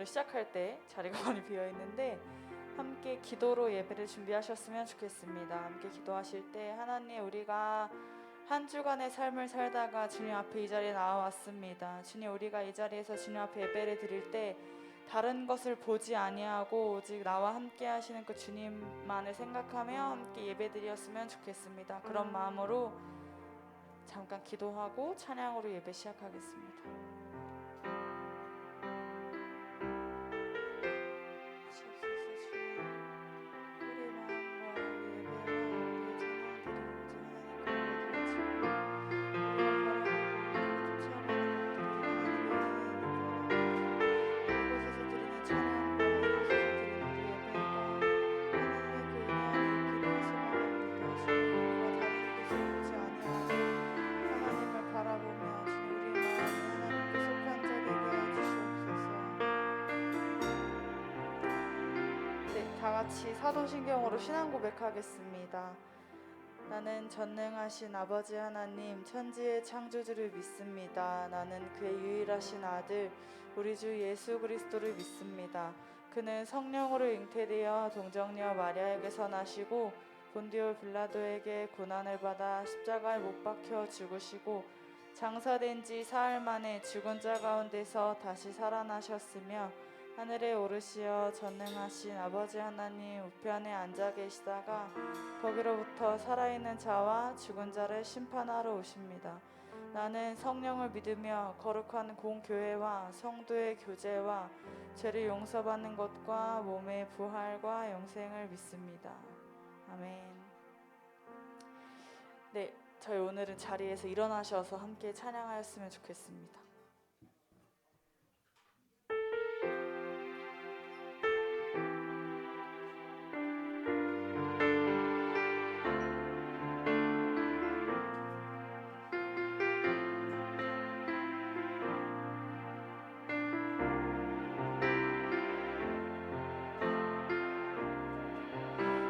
오늘은 시작할 때 자리가 많이 비어 있는데 함께 기도로 예배를 준비하셨으면 좋겠습니다. 함께 기도하실 때 하나님, 우리가 한 주간의 삶을 살다가 주님 앞에 이 자리에 나와왔습니다. 주님, 우리가 이 자리에서 주님 앞에 예배를 드릴 때 다른 것을 보지 아니하고 오직 나와 함께 하시는 그 주님만을 생각하며 함께 예배드렸으면 좋겠습니다. 그런 마음으로 잠깐 기도하고 찬양으로 예배 시작하겠습니다. 다같이 사도신경으로 신앙 고백하겠습니다. 나는 전능하신 아버지 하나님, 천지의 창조주를 믿습니다. 나는 그의 유일하신 아들 우리 주 예수 그리스도를 믿습니다. 그는 성령으로 잉태되어 동정녀 마리아에게서 나시고 본디오 빌라도에게 고난을 받아 십자가에 못 박혀 죽으시고 장사된 지 사흘 만에 죽은 자 가운데서 다시 살아나셨으며 하늘에 오르시어 전능하신 아버지 하나님 우편에 앉아 계시다가 거기로부터 살아있는 자와 죽은 자를 심판하러 오십니다. 나는 성령을 믿으며 거룩한 공교회와 성도의 교제와 죄를 용서받는 것과 몸의 부활과 영생을 믿습니다. 아멘. 네, 저희 오늘은 자리에서 일어나셔서 함께 찬양하였으면 좋겠습니다.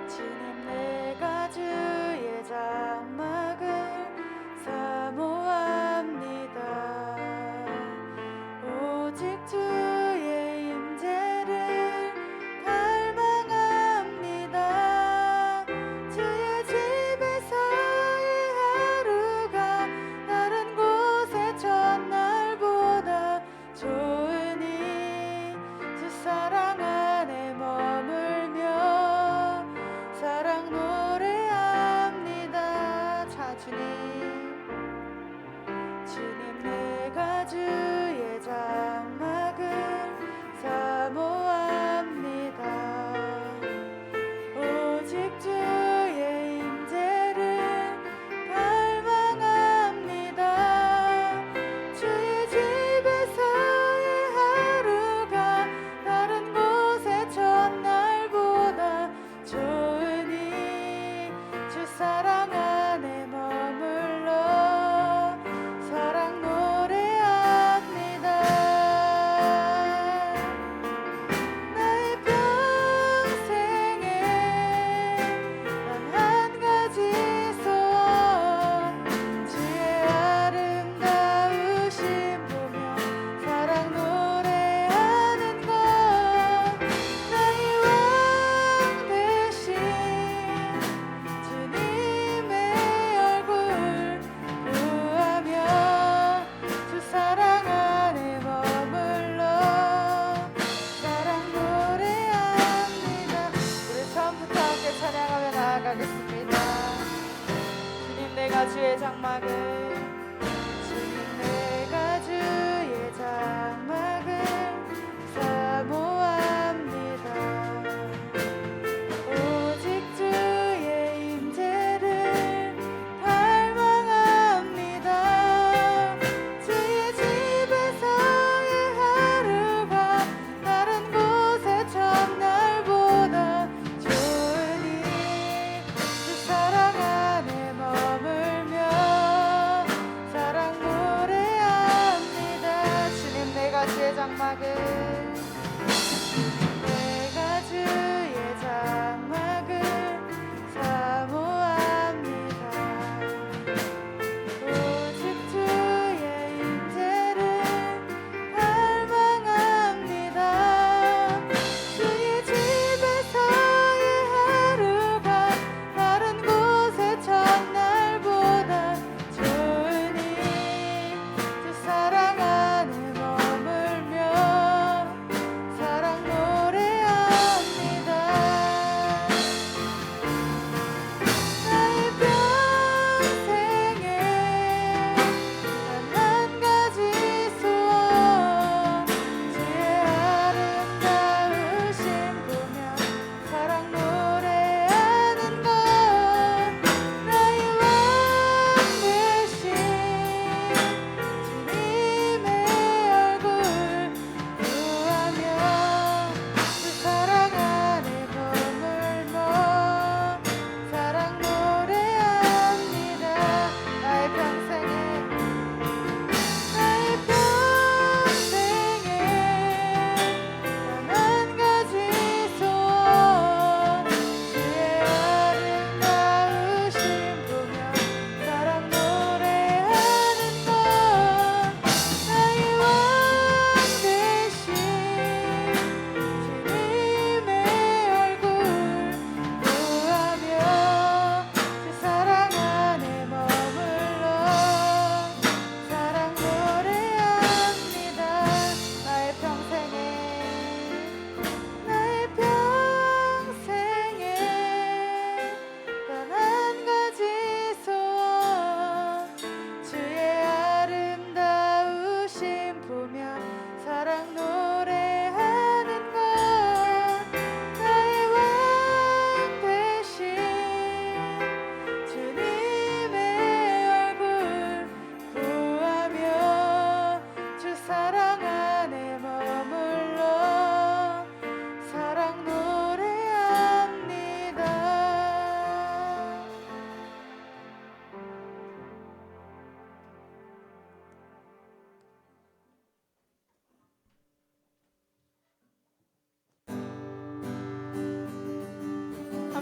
주님, 내가 주의 장막을 사모합니다. 오직 주의 임재를 갈망합니다. 주의 집에서의 하루가 다른 곳의 첫날보다 좋으니 주 사랑 안에 머물며 사랑 노래합니다. 자, 주님, 내가 주의 장막을 사모합니다. 오직 주의 임재를 갈망합니다. 주의 집에서의 하루가 다른 곳의 첫날보다 좋으니 주 사랑 안에 머물러 사랑 노래합니다. 나의 평생에 단 한 가지 소원, 주의 아름다우심 보며 사랑 노래하는 것, 나의 왕 되신 주님의 얼굴 구하며 주 사랑 안에 머물러 사랑 노래합니다. 우리 처음부터 함께 찬양하며 나아가겠습니다. 주님, 내가 주의 장막을, 주님, 내가 주의 장막을 사모합니다. 오직 주의 임재를 갈망합니다. 주의 집에서의 하루가 다른 곳의 첫날보다 좋으니 주 사랑 안에 머물며 사랑 노래합니다. 주님, 내가 주의 장막을, 내가 주의 장막을 사모합니다. 오직 주의 임재를 갈망합니다.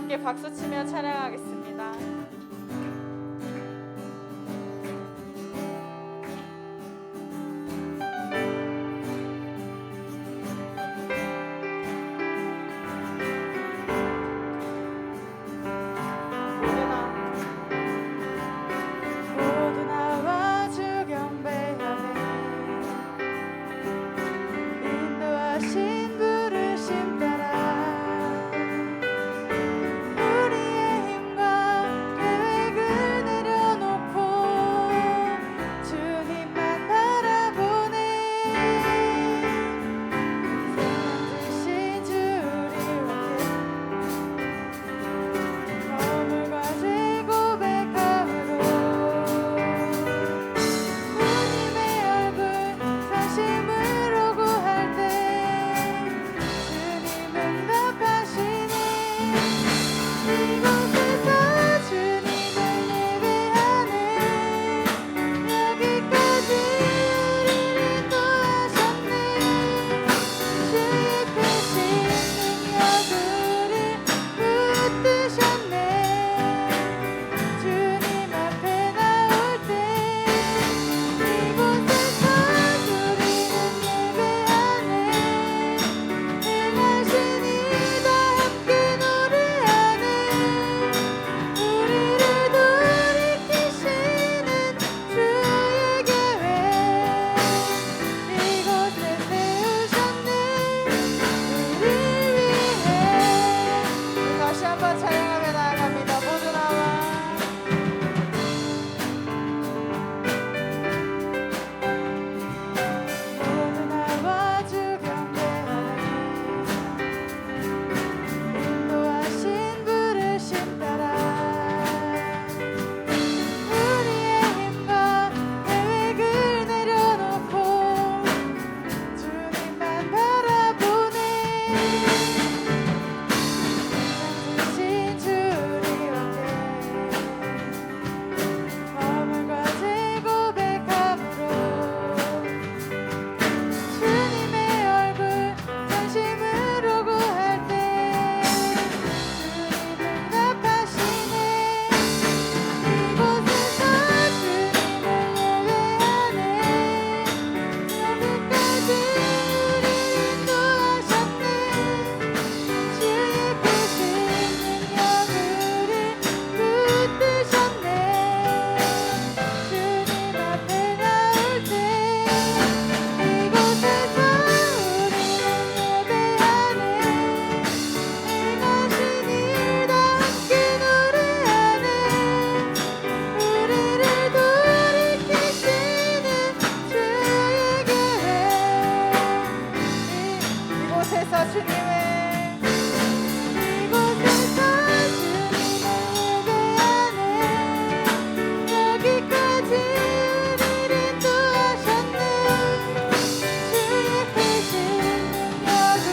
함께 박수치며 찬양하겠습니다. 모두 나와 주 경배하네. 인도하신 부르심 따라 우리의 힘과 계획을 내려놓고 주님만 바라보네. 세상 주신 주를 허물과 죄 고백함으로 주님의 얼굴 전심으로 구할 때 주님 응답하시네. 이곳에서 주님을 예배하네. 여기까지 우리를 인도하셨네. 주의 크신 능력을 붙드셨네. 주님 앞에 나올 때 이곳에서 우리는 예배하네. 행하신 일 다 함께 노래하네. 우리를 돌이키시는 주의 계획 이곳에 세우셨네. 우리 위해 다시 한번 찬양하며 나아갑니다. 모두 나와 모두 나와 주 경배하네. 인도하신 부르심 따라 우리의 힘과 계획을 내려놓고 주님만 바라보네. 세상 주신 주를 위해 허물과 죄 고백함으로 주님의 얼굴 전심으로 구할 때 주님 응답하시네. 이곳에서 주님을 예배하네. 여기까지 우리를 인도하셨네. 주의 크신 능력을 붙드셨네. 주님 앞에 나올 때 이곳에서 우리는 예배하네. 행하신 일 다 함께 노래하네. 우리를 돌이키시는 주의 계획 이곳에서 주님을 예배하네. 여기까지 우리를 인도하셨네. 주의 크신 능력을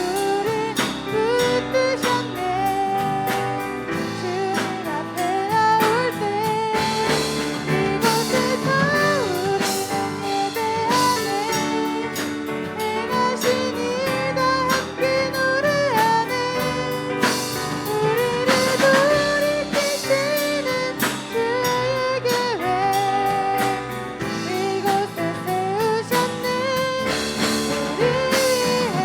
붙드셨네. 주님 앞에 나올 때 이곳에서 우리는 예배하네. 행하신 일 다 함께 노래하네. 우리를 돌이키시는 주의 계획 이곳에 세우셨네. 우리 위해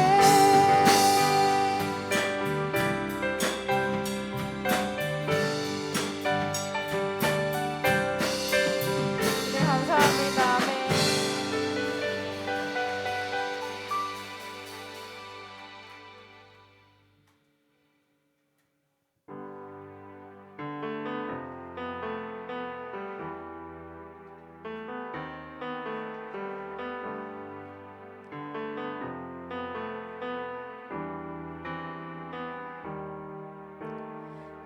네, 감사합니다. 아멘.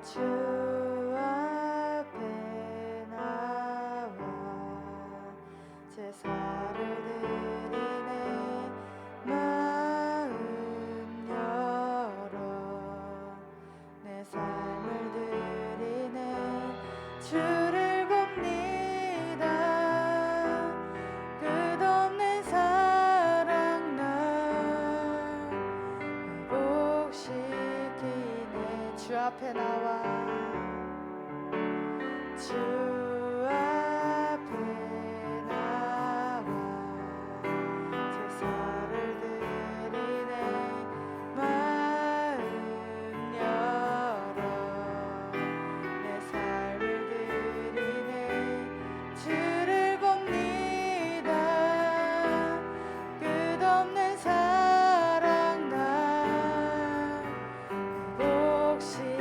주 앞에 나와 제사를 드리네. 마음 열어 내 삶을 드리네. 주를 봅니다. 끝없는 사랑 날 회복시키네. 주 앞에 나와 주 앞에 나와 제사를 드리네 마음 열어 내 삶을 드리네 주를 봅니다 끝없는 사랑 날 회복시키네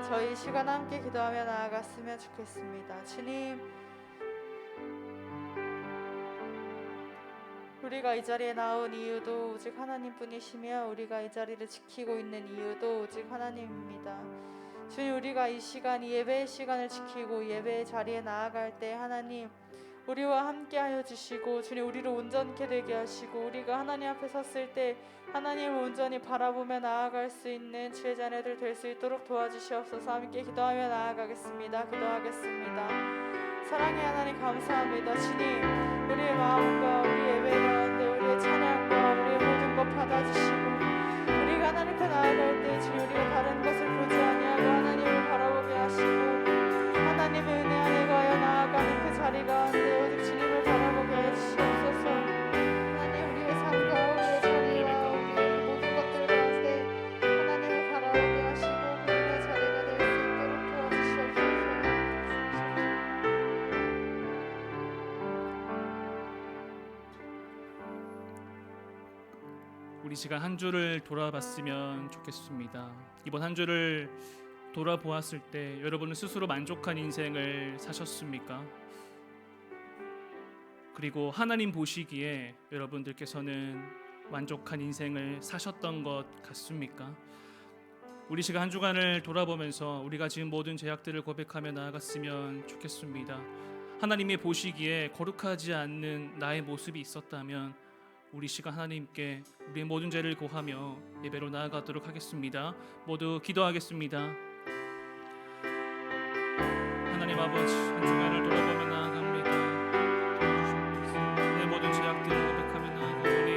저희 시간 함께 기도하며 나아갔으면 좋겠습니다. 주님, 우리가 이 자리에 나온 이유도 오직 하나님뿐이시며 우리가 이 자리를 지키고 있는 이유도 오직 하나님입니다. 주님, 우리가 이 시간, 이 예배의 시간을 지키고 예배의 자리에 나아갈 때 하나님 우리와 함께하여 주시고, 주님 우리를 온전케 되게 하시고, 우리가 하나님 앞에 섰을 때 하나님을 온전히 바라보며 나아갈 수 있는 주의 자녀들 될 수 있도록 도와주시옵소서. 함께 기도하며 나아가겠습니다. 기도하겠습니다. 사랑의 하나님, 감사합니다. 주님, 우리의 마음과 우리 예배 가운데 우리의 찬양과 우리의 모든 것 받아주시고, 우리가 하나님 앞에 나아갈 때 주님 우리가 다른 것을 보지 아니하고 하나님을 바라보게 하시고, 하나님의 은혜 안에 거하여 나아가는 그 자리 가운데 오직 주님을 바라보게 해주시옵소서. 하나님, 우리의 삶과 우리의 자리와 우리의 모든 것들 가운데 하나님을 바라보게 하시고 그 은혜의 자리가 될 수 있도록 도와주시옵소서. 우리 시간 한 주를 돌아봤으면 좋겠습니다. 이번 한 주를 돌아보았을 때 여러분은 스스로 만족한 인생을 사셨습니까? 그리고 하나님 보시기에 여러분들께서는 만족한 인생을 사셨던 것 같습니까? 우리 시간 한 주간을 돌아보면서 우리가 지금 모든 죄악들을 고백하며 나아갔으면 좋겠습니다. 하나님이 보시기에 거룩하지 않는 나의 모습이 있었다면 우리 시간 하나님께 우리의 모든 죄를 고하며 예배로 나아가도록 하겠습니다. 모두 기도하겠습니다. 하나님 아버지, 한 주간을 돌아보며 나아갑니다. 내 모든 죄악들을 고백하며 나아가오니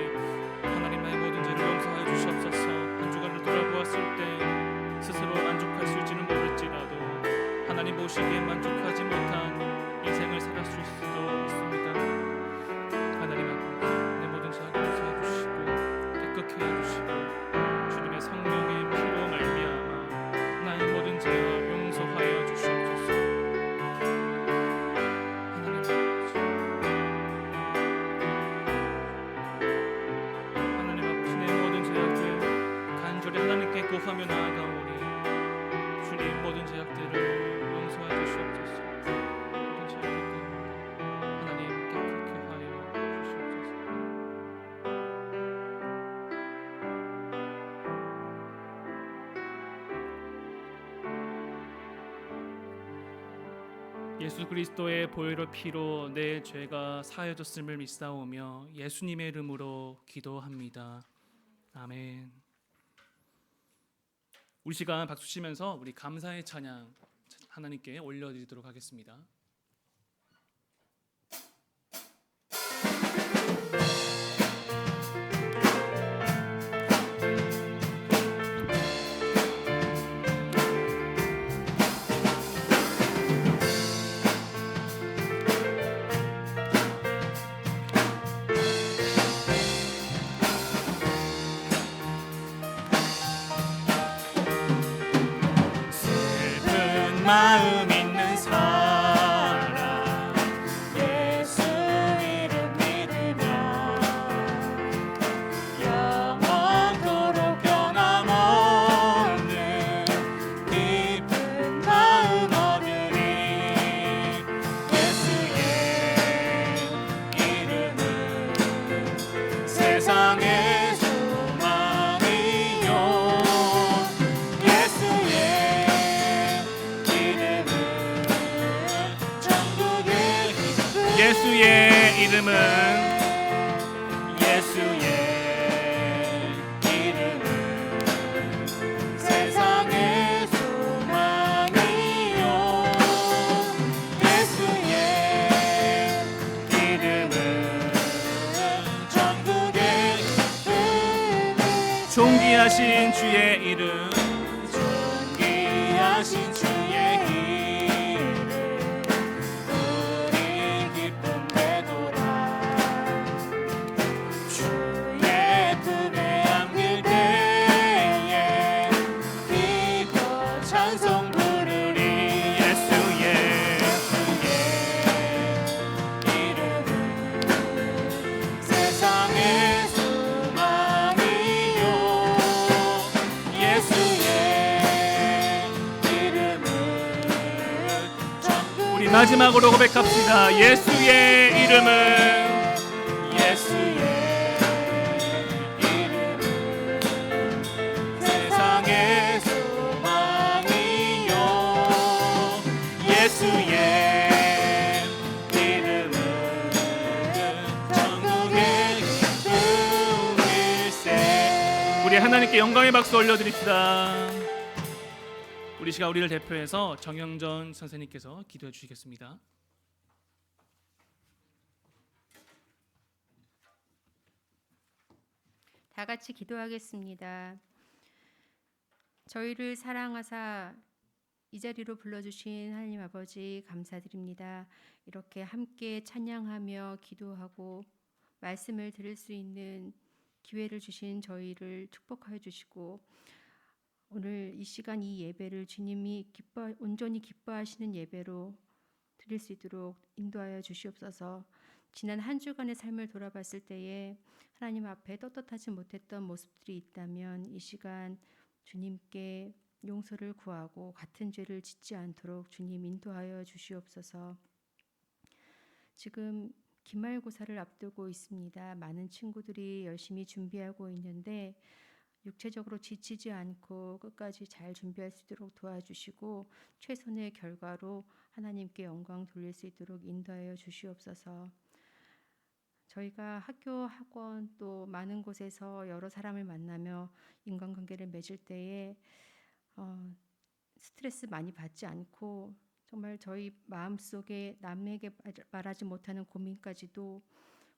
하나님 나의 모든 죄를 용서하여 주시옵소서. 한 주간을 돌아보았을 때 스스로 만족했을지는 모를지라도 하나님 보시기에 만족하지 못한 인생을 살았을 수도 있습니다. 하나님 아버지, 내 모든 죄악을 용서해 주시고 깨끗게 해주시고 주님의 성령의 피로 말미암아 나의 모든 죄와 용서하여 주시옵소서. 하나님 아버지, 내 모든 죄악들 간절히 하나님께 구하며 나아가오니 주님 모든 죄악들을 용서해 주시옵소서. 모든 죄악들 하나님 깨끗게 하여 주시옵소서. 예수 그리스도의 보혈의 피로 내 죄가 사해졌음을 믿사오며 예수님의 이름으로 기도합니다. 아멘. 우리 시간 박수 치면서 우리 감사의 찬양 하나님께 올려드리도록 하겠습니다. 마음 있는 사람 예수 이름 믿으며 영원토록 변함없는 깊은 마음 얻으리. 예수의 이름은 세상의 소망이요 예수의 예수의 이름은 세상의 소망이요 예수의 이름은 천국의 존귀하신 주의 이름, 존귀하신 주의 이름 우리 기쁨 되도다. 마지막으로 고백합시다. 예수의 이름은 예수의 이름은 세상의 소망이요 예수의 이름은 천국의 기쁨일세. 우리 하나님께 영광의 박수 올려드립시다. 우리 시간 우리를 대표해서 정영전 선생님께서 기도해 주시겠습니다. 다 같이 기도하겠습니다. 저희를 사랑하사 이 자리로 불러주신 하나님 아버지 감사드립니다. 이렇게 함께 찬양하며 기도하고 말씀을 들을 수 있는 기회를 주신 저희를 축복하여 주시고 오늘 이 시간 이 예배를 주님이 온전히 기뻐하시는 예배로 드릴 수 있도록 인도하여 주시옵소서. 지난 한 주간의 삶을 돌아봤을 때에 하나님 앞에 떳떳하지 못했던 모습들이 있다면 이 시간 주님께 용서를 구하고 같은 죄를 짓지 않도록 주님 인도하여 주시옵소서. 지금 기말고사를 앞두고 있습니다. 많은 친구들이 열심히 준비하고 있는데 육체적으로 지치지 않고 끝까지 잘 준비할 수 있도록 도와주시고 최선의 결과로 하나님께 영광 돌릴 수 있도록 인도하여 주시옵소서. 저희가 학교, 학원 또 많은 곳에서 여러 사람을 만나며 인간관계를 맺을 때에 스트레스 많이 받지 않고 정말 저희 마음속에 남에게 말하지 못하는 고민까지도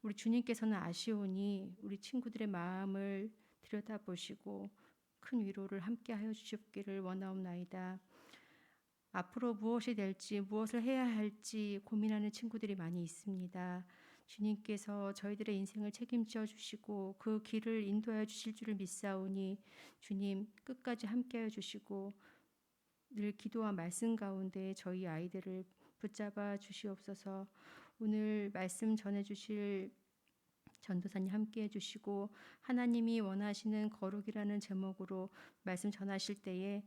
우리 주님께서는 아시오니 우리 친구들의 마음을 들여다보시고 큰 위로를 함께하여 주시기를 원하옵나이다. 앞으로 무엇이 될지 무엇을 해야 할지 고민하는 친구들이 많이 있습니다. 주님께서 저희들의 인생을 책임져 주시고 그 길을 인도하여 주실 줄을 믿사오니 주님 끝까지 함께하여 주시고 늘 기도와 말씀 가운데 저희 아이들을 붙잡아 주시옵소서. 오늘 말씀 전해주실 전도사님 함께해 주시고 하나님이 원하시는 거룩이라는 제목으로 말씀 전하실 때에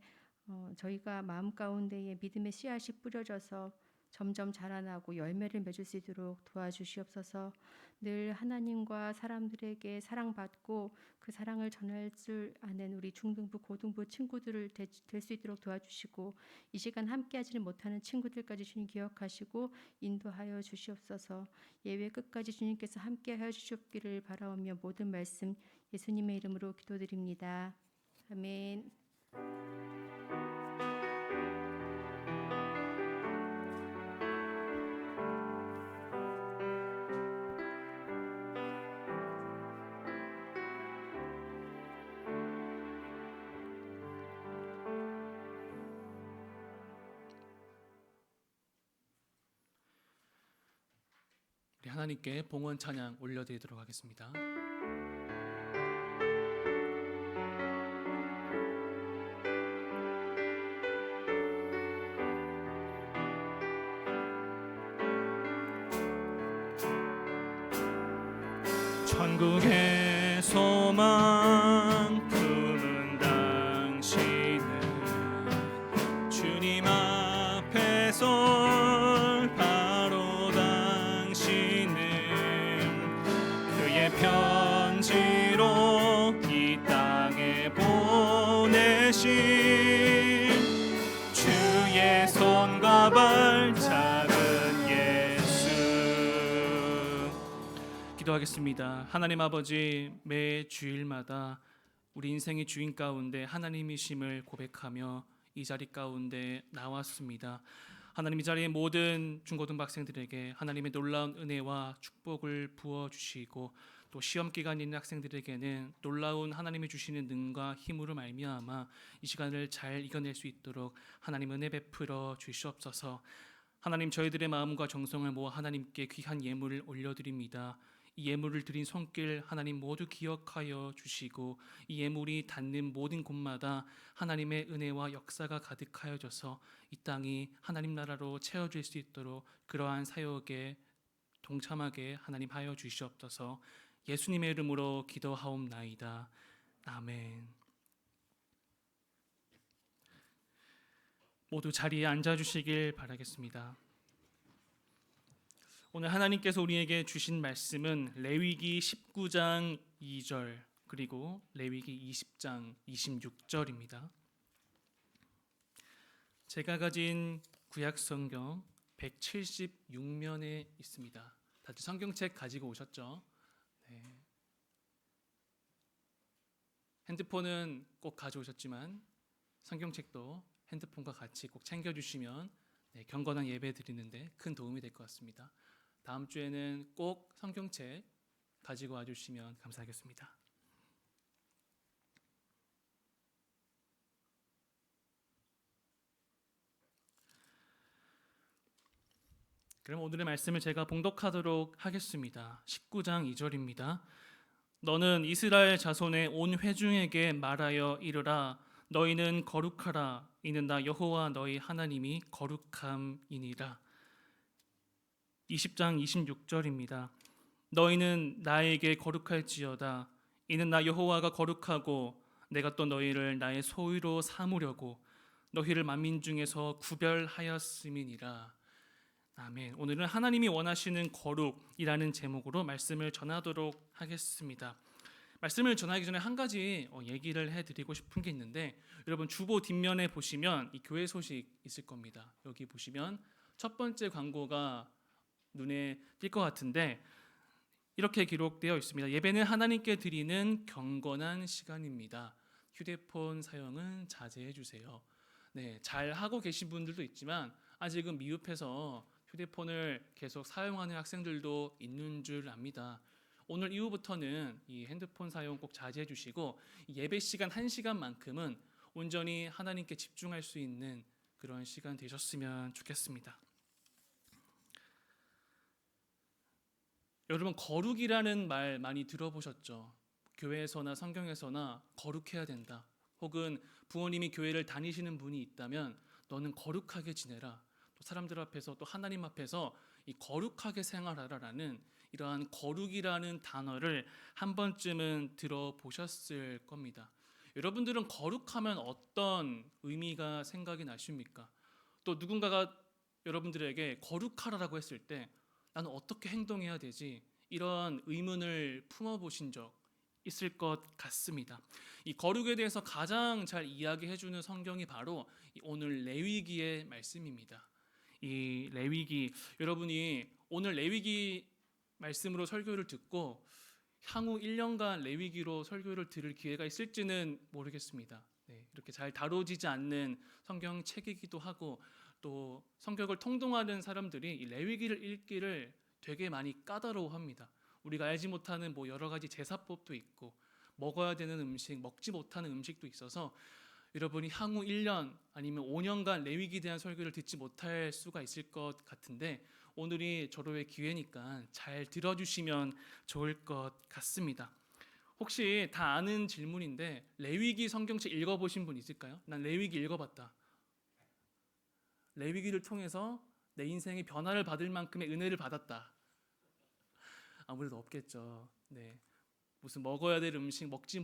저희가 마음 가운데에 믿음의 씨앗이 뿌려져서 점점 자라나고 열매를 맺을 수 있도록 도와주시옵소서. 늘 하나님과 사람들에게 사랑받고 그 사랑을 전할 줄 아는 우리 중등부 고등부 친구들을 될 수 있도록 도와주시고 이 시간 함께하지는 못하는 친구들까지 주님 기억하시고 인도하여 주시옵소서. 예외 끝까지 주님께서 함께하여 주시옵기를 바라오며 모든 말씀 예수님의 이름으로 기도드립니다. 아멘. 우리 하나님께 봉헌 찬양 올려드리도록 하겠습니다. 천국의 소망 품은 당신은 주님 앞에 설 바로 당신은 그의 편지로 이 땅에 보내신 주의 손과 발자국 기도하겠습니다. 하나님 아버지, 매 주일마다 우리 인생의 주인 가운데 하나님이심을 고백하며 이 자리 가운데 나왔습니다. 하나님, 이 자리에 모든 중고등학생들에게 하나님의 놀라운 은혜와 축복을 부어주시고 또 시험 기간이 있는 학생들에게는 놀라운 하나님이 주시는 능과 힘으로 말미암아 이 시간을 잘 이겨낼 수 있도록 하나님 은혜 베풀어 주시옵소서. 하나님, 저희들의 마음과 정성을 모아 하나님께 귀한 예물을 올려드립니다. 이 예물을 드린 손길 하나님 모두 기억하여 주시고 이 예물이 닿는 모든 곳마다 하나님의 은혜와 역사가 가득하여져서 이 땅이 하나님 나라로 채워질 수 있도록 그러한 사역에 동참하게 하나님 하여 주시옵소서. 예수님의 이름으로 기도하옵나이다. 아멘. 모두 자리에 앉아주시길 바라겠습니다. 오늘 하나님께서 우리에게 주신 말씀은 레위기 19장 2절 그리고 레위기 20장 26절입니다. 제가 가진 구약 성경 176면에 있습니다. 다들 성경책 가지고 오셨죠? 네. 핸드폰은 꼭 가져오셨지만 성경책도 핸드폰과 같이 꼭 챙겨주시면 경건한 예배 드리는데 큰 도움이 될 것 같습니다. 다음 주에는 꼭 성경책 가지고 와주시면 감사하겠습니다. 그럼 오늘의 말씀을 제가 봉독하도록 하겠습니다. 19장 2절입니다. 너는 이스라엘 자손의 온 회중에게 말하여 이르라. 너희는 거룩하라. 이는 나 여호와 너희 하나님이 거룩함이니라. 20장 26절입니다. 너희는 나에게 거룩할지어다. 이는 나 여호와가 거룩하고 내가 또 너희를 나의 소유로 삼으려고 너희를 만민 중에서 구별하였음이니라. 아멘. 오늘은 하나님이 원하시는 거룩이라는 제목으로 말씀을 전하도록 하겠습니다. 말씀을 전하기 전에 한 가지 얘기를 해드리고 싶은 게 있는데, 여러분 주보 뒷면에 보시면 이 교회 소식 있을 겁니다. 여기 보시면 첫 번째 광고가 눈에 띌 것 같은데 이렇게 기록되어 있습니다. 예배는 하나님께 드리는 경건한 시간입니다. 휴대폰 사용은 자제해 주세요. 네, 잘 하고 계신 분들도 있지만 아직은 미흡해서 휴대폰을 계속 사용하는 학생들도 있는 줄 압니다. 오늘 이후부터는 이 핸드폰 사용 꼭 자제해 주시고 예배 시간 1시간만큼은 온전히 하나님께 집중할 수 있는 그런 시간 되셨으면 좋겠습니다. 여러분 거룩이라는 말 많이 들어보셨죠? 교회에서나 성경에서나 거룩해야 된다. 혹은 부모님이 교회를 다니시는 분이 있다면 너는 거룩하게 지내라. 또 사람들 앞에서 또 하나님 앞에서 이 거룩하게 생활하라라는 이러한 거룩이라는 단어를 한 번쯤은 들어보셨을 겁니다. 여러분들은 거룩하면 어떤 의미가 생각이 나십니까? 또 누군가가 여러분들에게 거룩하라고 했을 때 나는 어떻게 행동해야 되지? 이런 의문을 품어보신 적 있을 것 같습니다. 이 거룩에 대해서 가장 잘 이야기해주는 성경이 바로 오늘 레위기의 말씀입니다. 이 레위기, 여러분이 오늘 레위기 말씀으로 설교를 듣고 향후 1년간 레위기로 설교를 들을 기회가 있을지는 모르겠습니다. 네, 이렇게 잘 다뤄지지 않는 성경책이기도 하고 또 성경을 통독하는 사람들이 이 레위기를 읽기를 되게 많이 까다로워합니다. 우리가 알지 못하는 여러 가지 제사법도 있고 먹어야 되는 음식, 먹지 못하는 음식도 있어서 여러분이 향후 1년 아니면 5년간 레위기에 대한 설교를 듣지 못할 수가 있을 것 같은데 오늘이 절호의 기회니까 잘 들어주시면 좋을 것 같습니다. 혹시 다 아는 질문인데 레위기 성경책 읽어보신 분 있을까요? 난 레위기 읽어봤다. 레위기를 통해서 내 인생의 변화를 받을 만큼의 은혜를 받았다. 아무래도 없겠죠. 네, 무슨 먹어야 될 음식, 먹지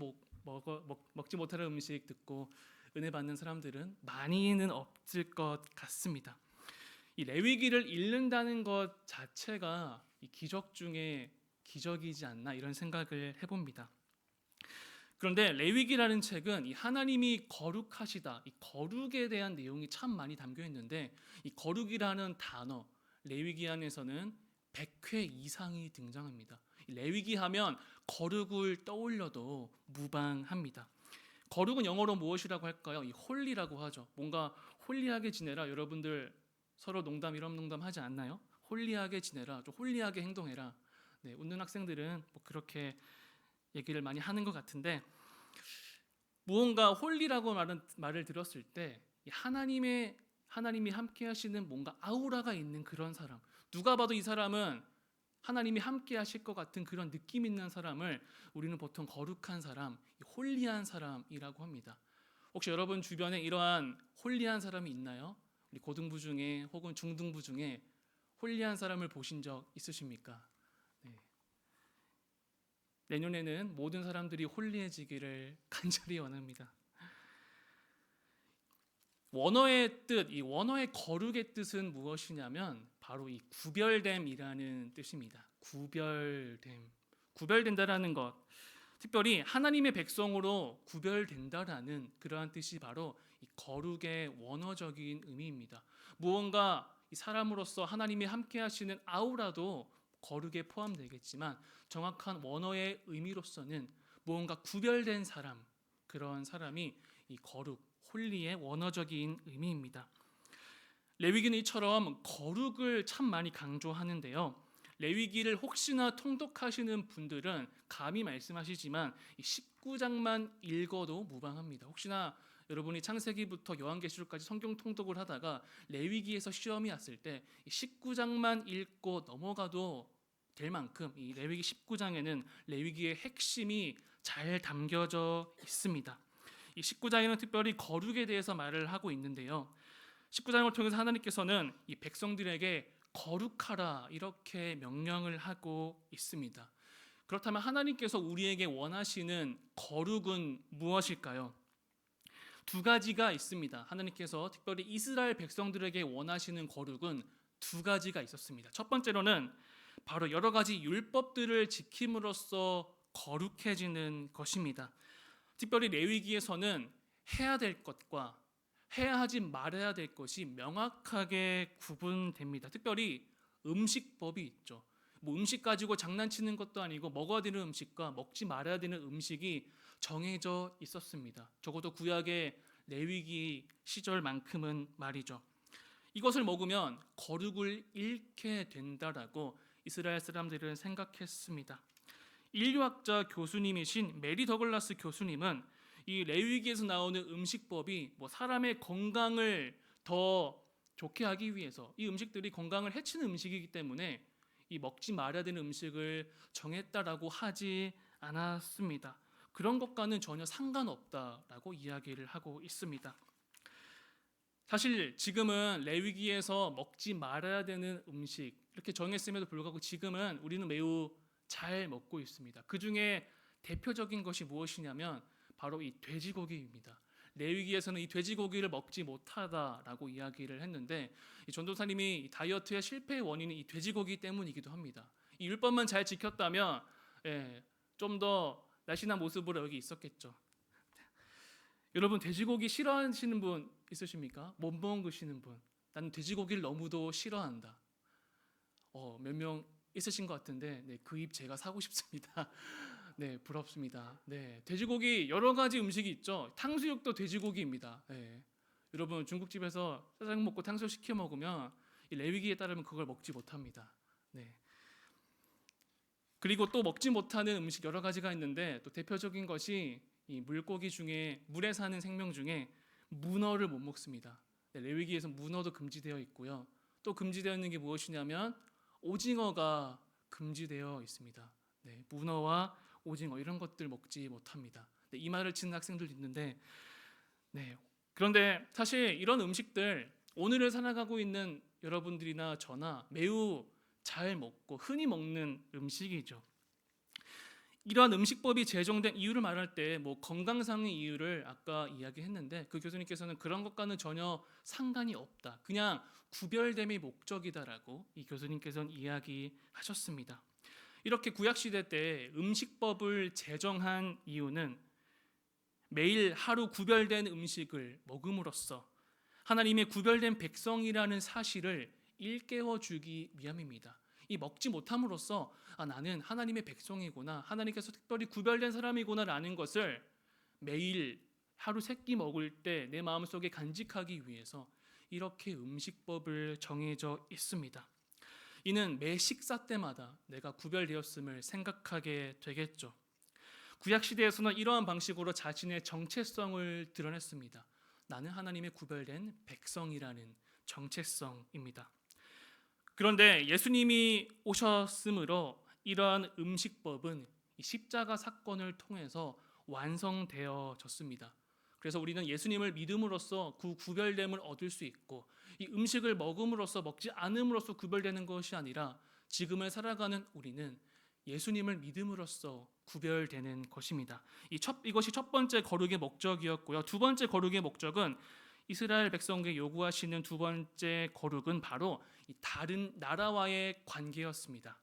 못할 음식 듣고 은혜 받는 사람들은 많이는 없을 것 같습니다. 이 레위기를 읽는다는 것 자체가 이 기적 중에 기적이지 않나 이런 생각을 해봅니다. 그런데 레위기라는 책은 이 하나님이 거룩하시다, 이 거룩에 대한 내용이 참 많이 담겨 있는데 이 거룩이라는 단어 레위기 안에서는 100회 이상이 등장합니다. 레위기 하면 거룩을 떠올려도 무방합니다. 거룩은 영어로 무엇이라고 할까요? 이 홀리라고 하죠. 뭔가 홀리하게 지내라. 여러분들 서로 이런 농담 하지 않나요? 홀리하게 지내라, 좀 홀리하게 행동해라. 네, 웃는 학생들은 그렇게 얘기를 많이 하는 것 같은데 무언가 홀리라고 말을 들었을 때 하나님이 함께 하시는 뭔가 아우라가 있는 그런 사람, 누가 봐도 이 사람은 하나님이 함께 하실 것 같은 그런 느낌 있는 사람을 우리는 보통 거룩한 사람, 홀리한 사람이라고 합니다. 혹시 여러분 주변에 이러한 홀리한 사람이 있나요? 우리 고등부 중에 혹은 중등부 중에 홀리한 사람을 보신 적 있으십니까? 네. 내년에는 모든 사람들이 홀리해지기를 간절히 원합니다. 원어의 뜻, 이 원어의 거룩의 뜻은 무엇이냐면 바로 이 구별됨이라는 뜻입니다. 구별된다라는 것, 특별히 하나님의 백성으로 구별된다라는 그러한 뜻이 바로 이 거룩의 원어적인 의미입니다. 무언가 이 사람으로서 하나님이 함께 하시는 아우라도 거룩에 포함되겠지만 정확한 원어의 의미로서는 무언가 구별된 사람, 그런 사람이 이 거룩, 홀리의 원어적인 의미입니다. 레위기는 이처럼 거룩을 참 많이 강조하는데요. 레위기를 혹시나 통독하시는 분들은 감히 말씀하시지만 이 19장만 읽어도 무방합니다. 혹시나 여러분이 창세기부터 요한계시록까지 성경 통독을 하다가 레위기에서 시험이 왔을 때 19장만 읽고 넘어가도 될 만큼 이 레위기 19장에는 레위기의 핵심이 잘 담겨져 있습니다. 이 19장에는 특별히 거룩에 대해서 말을 하고 있는데요. 19장을 통해서 하나님께서는 이 백성들에게 거룩하라 이렇게 명령을 하고 있습니다. 그렇다면 하나님께서 우리에게 원하시는 거룩은 무엇일까요? 두 가지가 있습니다. 하나님께서 특별히 이스라엘 백성들에게 원하시는 거룩은 두 가지가 있었습니다. 첫 번째로는 바로 여러 가지 율법들을 지킴으로써 거룩해지는 것입니다. 특별히 레위기에서는 해야 될 것과 해야 하지 말아야 될 것이 명확하게 구분됩니다. 특별히 음식법이 있죠. 뭐 음식 가지고 장난치는 것도 아니고 먹어야 되는 음식과 먹지 말아야 되는 음식이 정해져 있었습니다. 적어도 구약의 레위기 시절만큼은 말이죠. 이것을 먹으면 거룩을 잃게 된다라고 이스라엘 사람들은 생각했습니다. 인류학자 교수님이신 메리 더글라스 교수님은 이 레위기에서 나오는 음식법이 뭐 사람의 건강을 더 좋게 하기 위해서 이 음식들이 건강을 해치는 음식이기 때문에 이 먹지 말아야 되는 음식을 정했다라고 하지 않았습니다. 그런 것과는 전혀 상관없다라고 이야기를 하고 있습니다. 사실 지금은 레위기에서 먹지 말아야 되는 음식 이렇게 정했음에도 불구하고 지금은 우리는 매우 잘 먹고 있습니다. 그 중에 대표적인 것이 무엇이냐면 바로 이 돼지고기입니다. 레위기에서는 이 돼지고기를 먹지 못하다라고 이야기를 했는데 이 전도사님이 다이어트의 실패의 원인은 이 돼지고기 때문이기도 합니다. 이 율법만 잘 지켰다면 좀 더 날씬한 모습으로 여기 있었겠죠. 여러분 돼지고기 싫어하시는 분 있으십니까? 못 먹으시는 분? 나는 돼지고기를 너무도 싫어한다. 몇 명 있으신 것 같은데 그 입 제가 사고 싶습니다. 네, 부럽습니다. 네, 돼지고기 여러 가지 음식이 있죠. 탕수육도 돼지고기입니다. 여러분 중국집에서 짜장 먹고 탕수육 시켜 먹으면 이 레위기에 따르면 그걸 먹지 못합니다. 네. 그리고 또 먹지 못하는 음식 여러 가지가 있는데 또 대표적인 것이 이 물고기 중에 물에 사는 생명 중에 문어를 못 먹습니다. 네, 레위기에서 문어도 금지되어 있고요. 또 금지되어 있는 게 무엇이냐면 오징어가 금지되어 있습니다. 네, 문어와 오징어 이런 것들 먹지 못합니다. 네, 이 말을 치는 학생들 있는데 그런데 사실 이런 음식들 오늘을 살아가고 있는 여러분들이나 저나 매우 잘 먹고 흔히 먹는 음식이죠. 이러한 음식법이 제정된 이유를 말할 때 뭐 건강상의 이유를 아까 이야기했는데 그 교수님께서는 그런 것과는 전혀 상관이 없다. 그냥 구별됨의 목적이다라고 이 교수님께서는 이야기하셨습니다. 이렇게 구약시대 때 음식법을 제정한 이유는 매일 하루 구별된 음식을 먹음으로써 하나님의 구별된 백성이라는 사실을 일깨워주기 위함입니다. 이 먹지 못함으로써 나는 하나님의 백성이구나, 하나님께서 특별히 구별된 사람이구나라는 것을 매일 하루 세 끼 먹을 때 내 마음속에 간직하기 위해서 이렇게 음식법을 정해져 있습니다. 이는 매 식사 때마다 내가 구별되었음을 생각하게 되겠죠. 구약시대에서는 이러한 방식으로 자신의 정체성을 드러냈습니다. 나는 하나님의 구별된 백성이라는 정체성입니다. 그런데 예수님이 오셨으므로 이러한 음식법은 십자가 사건을 통해서 완성되어졌습니다. 그래서 우리는 예수님을 믿음으로써 그 구별됨을 얻을 수 있고 이 음식을 먹음으로써 먹지 않음으로써 구별되는 것이 아니라 지금을 살아가는 우리는 예수님을 믿음으로써 구별되는 것입니다. 이것이 첫 번째 거룩의 목적이었고요. 두 번째 거룩의 목적은 이스라엘 백성에게 요구하시는 두 번째 거룩은 바로 이 다른 나라와의 관계였습니다.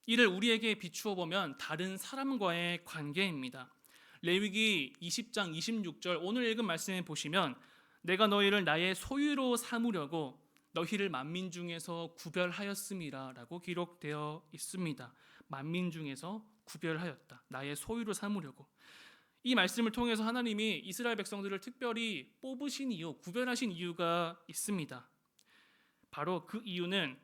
이를 우리에게 비추어 보면 다른 사람과의 관계입니다. 레위기 20장 26절 오늘 읽은 말씀에 보시면 내가 너희를 나의 소유로 삼으려고 너희를 만민 중에서 구별하였음이라 라고 기록되어 있습니다. 만민 중에서 구별하였다. 나의 소유로 삼으려고. 이 말씀을 통해서 하나님이 이스라엘 백성들을 특별히 뽑으신 이유, 구별하신 이유가 있습니다. 바로 그 이유는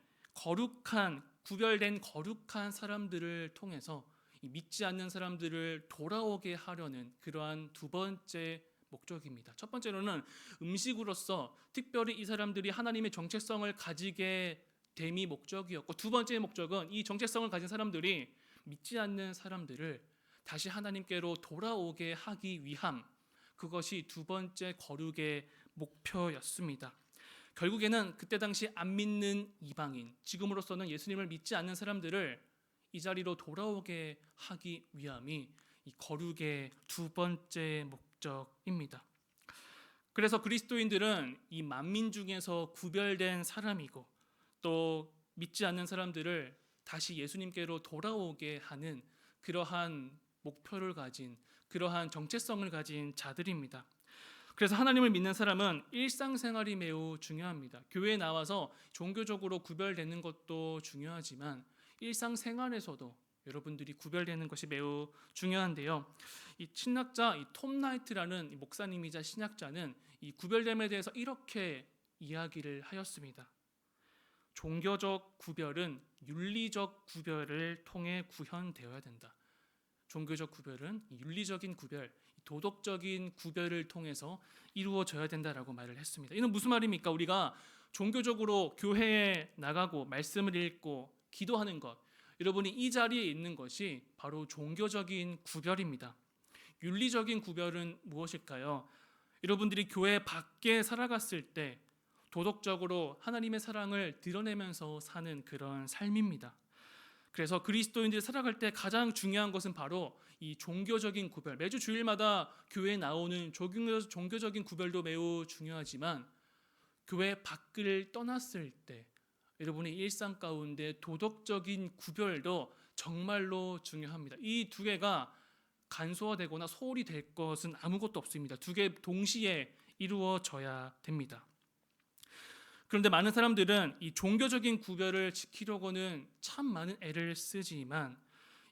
구별된 거룩한 사람들을 통해서 믿지 않는 사람들을 돌아오게 하려는 그러한 두 번째 목적입니다. 첫 번째로는 음식으로서 특별히 이 사람들이 하나님의 정체성을 가지게 됨이 목적이었고, 두 번째 목적은 이 정체성을 가진 사람들이 믿지 않는 사람들을 다시 하나님께로 돌아오게 하기 위함, 그것이 두 번째 거룩의 목표였습니다. 결국에는 그때 당시 안 믿는 이방인, 지금으로서는 예수님을 믿지 않는 사람들을 이 자리로 돌아오게 하기 위함이 이 거룩의 두 번째 목적입니다. 그래서 그리스도인들은 이 만민 중에서 구별된 사람이고, 또 믿지 않는 사람들을 다시 예수님께로 돌아오게 하는 그러한 목표를 가진, 그러한 정체성을 가진 자들입니다. 그래서 하나님을 믿는 사람은 일상생활이 매우 중요합니다. 교회에 나와서 종교적으로 구별되는 것도 중요하지만 일상생활에서도 여러분들이 구별되는 것이 매우 중요한데요. 이 신학자 톰 나이트라는 목사님이자 신학자는 이 구별됨에 대해서 이렇게 이야기를 하였습니다. 종교적 구별은 윤리적 구별을 통해 구현되어야 된다. 종교적 구별은 윤리적인 구별, 도덕적인 구별을 통해서 이루어져야 된다라고 말을 했습니다. 이는 무슨 말입니까? 우리가 종교적으로 교회에 나가고 말씀을 읽고 기도하는 것, 여러분이 이 자리에 있는 것이 바로 종교적인 구별입니다. 윤리적인 구별은 무엇일까요? 여러분들이 교회 밖에 살아갔을 때 도덕적으로 하나님의 사랑을 드러내면서 사는 그런 삶입니다. 그래서 그리스도인들이 살아갈 때 가장 중요한 것은 바로 이 종교적인 구별, 매주 주일마다 교회에 나오는 종교적인 구별도 매우 중요하지만 교회 밖을 떠났을 때 여러분의 일상 가운데 도덕적인 구별도 정말로 중요합니다. 이 두 개가 간소화되거나 소홀히 될 것은 아무것도 없습니다. 두 개 동시에 이루어져야 됩니다. 그런데 많은 사람들은 이 종교적인 구별을 지키려고는 참 많은 애를 쓰지만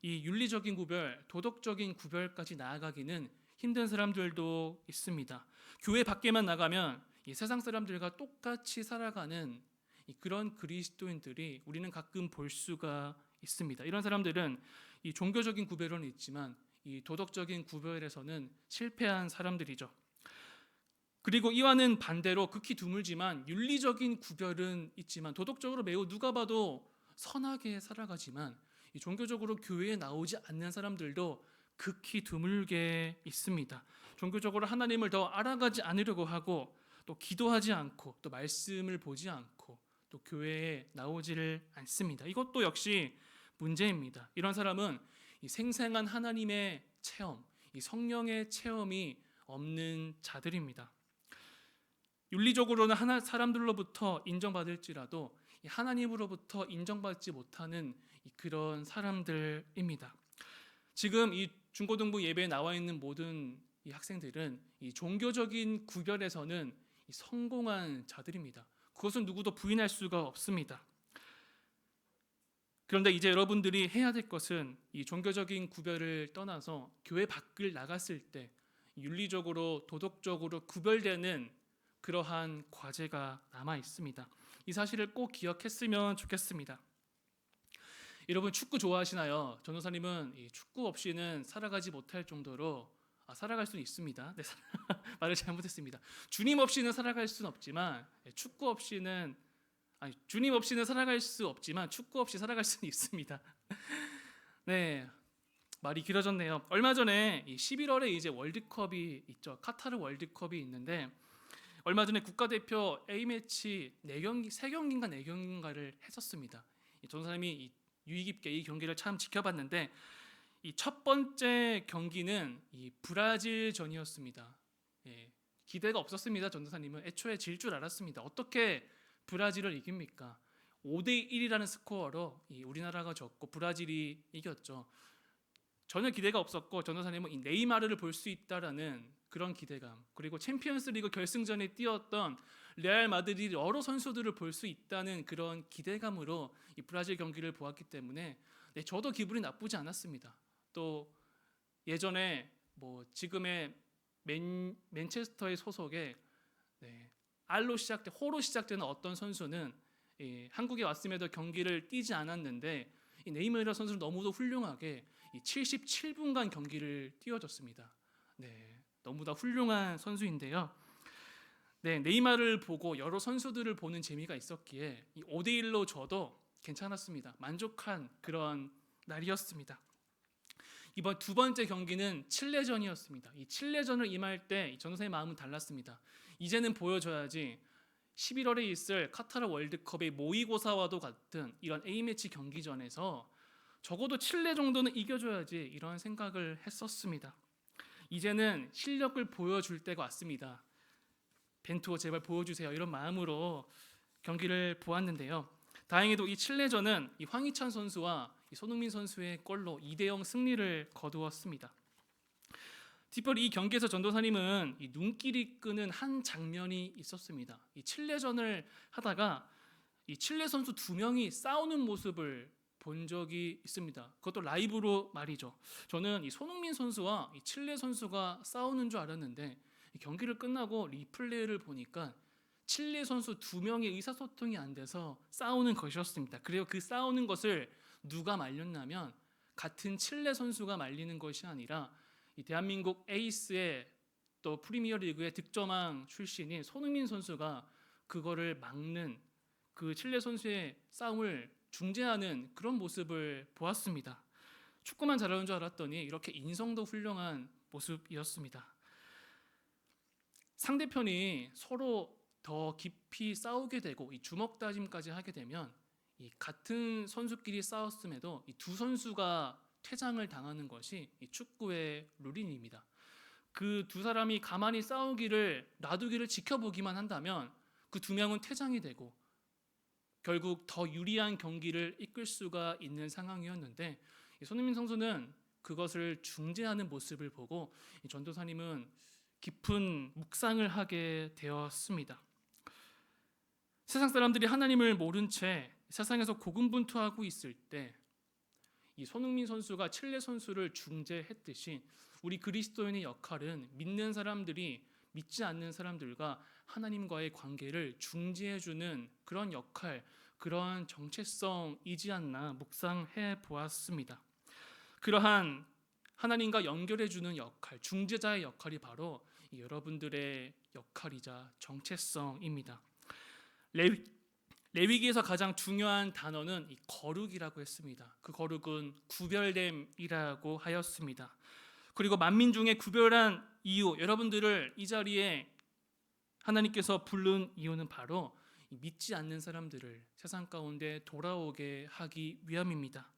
이 윤리적인 구별, 도덕적인 구별까지 나아가기는 힘든 사람들도 있습니다. 교회 밖에만 나가면 이 세상 사람들과 똑같이 살아가는 그런 그리스도인들이 우리는 가끔 볼 수가 있습니다. 이런 사람들은 이 종교적인 구별은 있지만 이 도덕적인 구별에서는 실패한 사람들이죠. 그리고 이와는 반대로 극히 드물지만 윤리적인 구별은 있지만 도덕적으로 매우 누가 봐도 선하게 살아가지만 이 종교적으로 교회에 나오지 않는 사람들도 극히 드물게 있습니다. 종교적으로 하나님을 더 알아가지 않으려고 하고 또 기도하지 않고 또 말씀을 보지 않고 또 교회에 나오지를 않습니다. 이것도 역시 문제입니다. 이런 사람은 이 생생한 하나님의 체험, 이 성령의 체험이 없는 자들입니다. 윤리적으로는 사람들로부터 인정받을지라도 하나님으로부터 인정받지 못하는 그런 사람들입니다. 지금 이 중고등부 예배에 나와 있는 모든 이 학생들은 이 종교적인 구별에서는 성공한 자들입니다. 그것은 누구도 부인할 수가 없습니다. 그런데 이제 여러분들이 해야 될 것은 이 종교적인 구별을 떠나서 교회 밖을 나갔을 때 윤리적으로 도덕적으로 구별되는 그러한 과제가 남아 있습니다. 이 사실을 꼭 기억했으면 좋겠습니다. 여러분 축구 좋아하시나요? 전도사님은 이 축구 없이는 살아가지 못할 정도로 살아갈 수는 있습니다. 네, 말을 잘못했습니다. 주님 없이는 살아갈 수는 없지만 주님 없이는 살아갈 수 없지만 축구 없이 살아갈 수는 있습니다. 네, 말이 길어졌네요. 얼마 전에 11월에 이제 월드컵이 있죠. 카타르 월드컵이 있는데 얼마 전에 국가대표 A매치 3경기인가 4경기인가를 했었습니다. 전도사님이 유의 깊게 이 경기를 참 지켜봤는데 이 첫 번째 경기는 이 브라질전이었습니다. 기대가 없었습니다. 전도사님은 애초에 질 줄 알았습니다. 어떻게 브라질을 이깁니까? 5대1이라는 스코어로 우리나라가 졌고 브라질이 이겼죠. 전혀 기대가 없었고 전도사님은 이 네이마르를 볼 수 있다라는 그런 기대감, 그리고 챔피언스리그 결승전에 뛰었던 레알 마드리드 여러 선수들을 볼 수 있다는 그런 기대감으로 이 브라질 경기를 보았기 때문에 저도 기분이 나쁘지 않았습니다. 또 예전에 지금의 맨체스터의 소속의 호로 시작되는 어떤 선수는 한국에 왔음에도 경기를 뛰지 않았는데 이 네이마르 선수는 너무도 훌륭하게 77분간 경기를 뛰어줬습니다. 너무나 훌륭한 선수인데요. 네이마르를 보고 여러 선수들을 보는 재미가 있었기에 5대1로 져도 괜찮았습니다. 만족한 그런 날이었습니다. 이번 두 번째 경기는 칠레전이었습니다. 이 칠레전을 임할 때 전도사의 마음은 달랐습니다. 이제는 보여줘야지 11월에 있을 카타르 월드컵의 모의고사와도 같은 이런 A매치 경기전에서 적어도 칠레 정도는 이겨줘야지 이런 생각을 했었습니다. 이제는 실력을 보여줄 때가 왔습니다. 벤투어 제발 보여주세요. 이런 마음으로 경기를 보았는데요. 다행히도 이 칠레전은 이 황희찬 선수와 이 손흥민 선수의 골로 2대0 승리를 거두었습니다. 특별히 이 경기에서 전도사님은 이 눈길이 끄는 한 장면이 있었습니다. 이 칠레전을 하다가 이 칠레 선수 2명이 싸우는 모습을 본 적이 있습니다. 그것도 라이브로 말이죠. 저는 이 손흥민 선수와 이 칠레 선수가 싸우는 줄 알았는데 이 경기를 끝나고 리플레이를 보니까 칠레 선수 2명의 의사소통이 안 돼서 싸우는 것이었습니다. 그리고 그 싸우는 것을 누가 말렸냐면 같은 칠레 선수가 말리는 것이 아니라 이 대한민국 에이스의 또 프리미어리그의 득점왕 출신인 손흥민 선수가 그거를 막는 그 칠레 선수의 싸움을 중재하는 그런 모습을 보았습니다. 축구만 잘하는 줄 알았더니 이렇게 인성도 훌륭한 모습이었습니다. 상대편이 서로 더 깊이 싸우게 되고 이 주먹 다짐까지 하게 되면 이 같은 선수끼리 싸웠음에도 이 두 선수가 퇴장을 당하는 것이 이 축구의 룰입니다. 그 두 사람이 가만히 싸우기를 놔두기를 지켜보기만 한다면 그 2명은 퇴장이 되고 결국 더 유리한 경기를 이끌 수가 있는 상황이었는데 이 손흥민 선수는 그것을 중재하는 모습을 보고 이 전도사님은 깊은 묵상을 하게 되었습니다. 세상 사람들이 하나님을 모른 채 세상에서 고군분투하고 있을 때 이 손흥민 선수가 칠레 선수를 중재했듯이 우리 그리스도인의 역할은 믿는 사람들이 믿지 않는 사람들과 하나님과의 관계를 중재해주는 그런 역할, 그런 정체성이지 않나 묵상해 보았습니다. 그러한 하나님과 연결해주는 역할, 중재자의 역할이 바로 여러분들의 역할이자 정체성입니다. 레위기에서 가장 중요한 단어는 이 거룩이라고 했습니다. 그 거룩은 구별됨이라고 하였습니다. 그리고 만민 중에 구별한 이유, 여러분들을 이 자리에 하나님께서 부른 이유는 바로 믿지 않는 사람들을 세상 가운데 돌아오게 하기 위함입니다.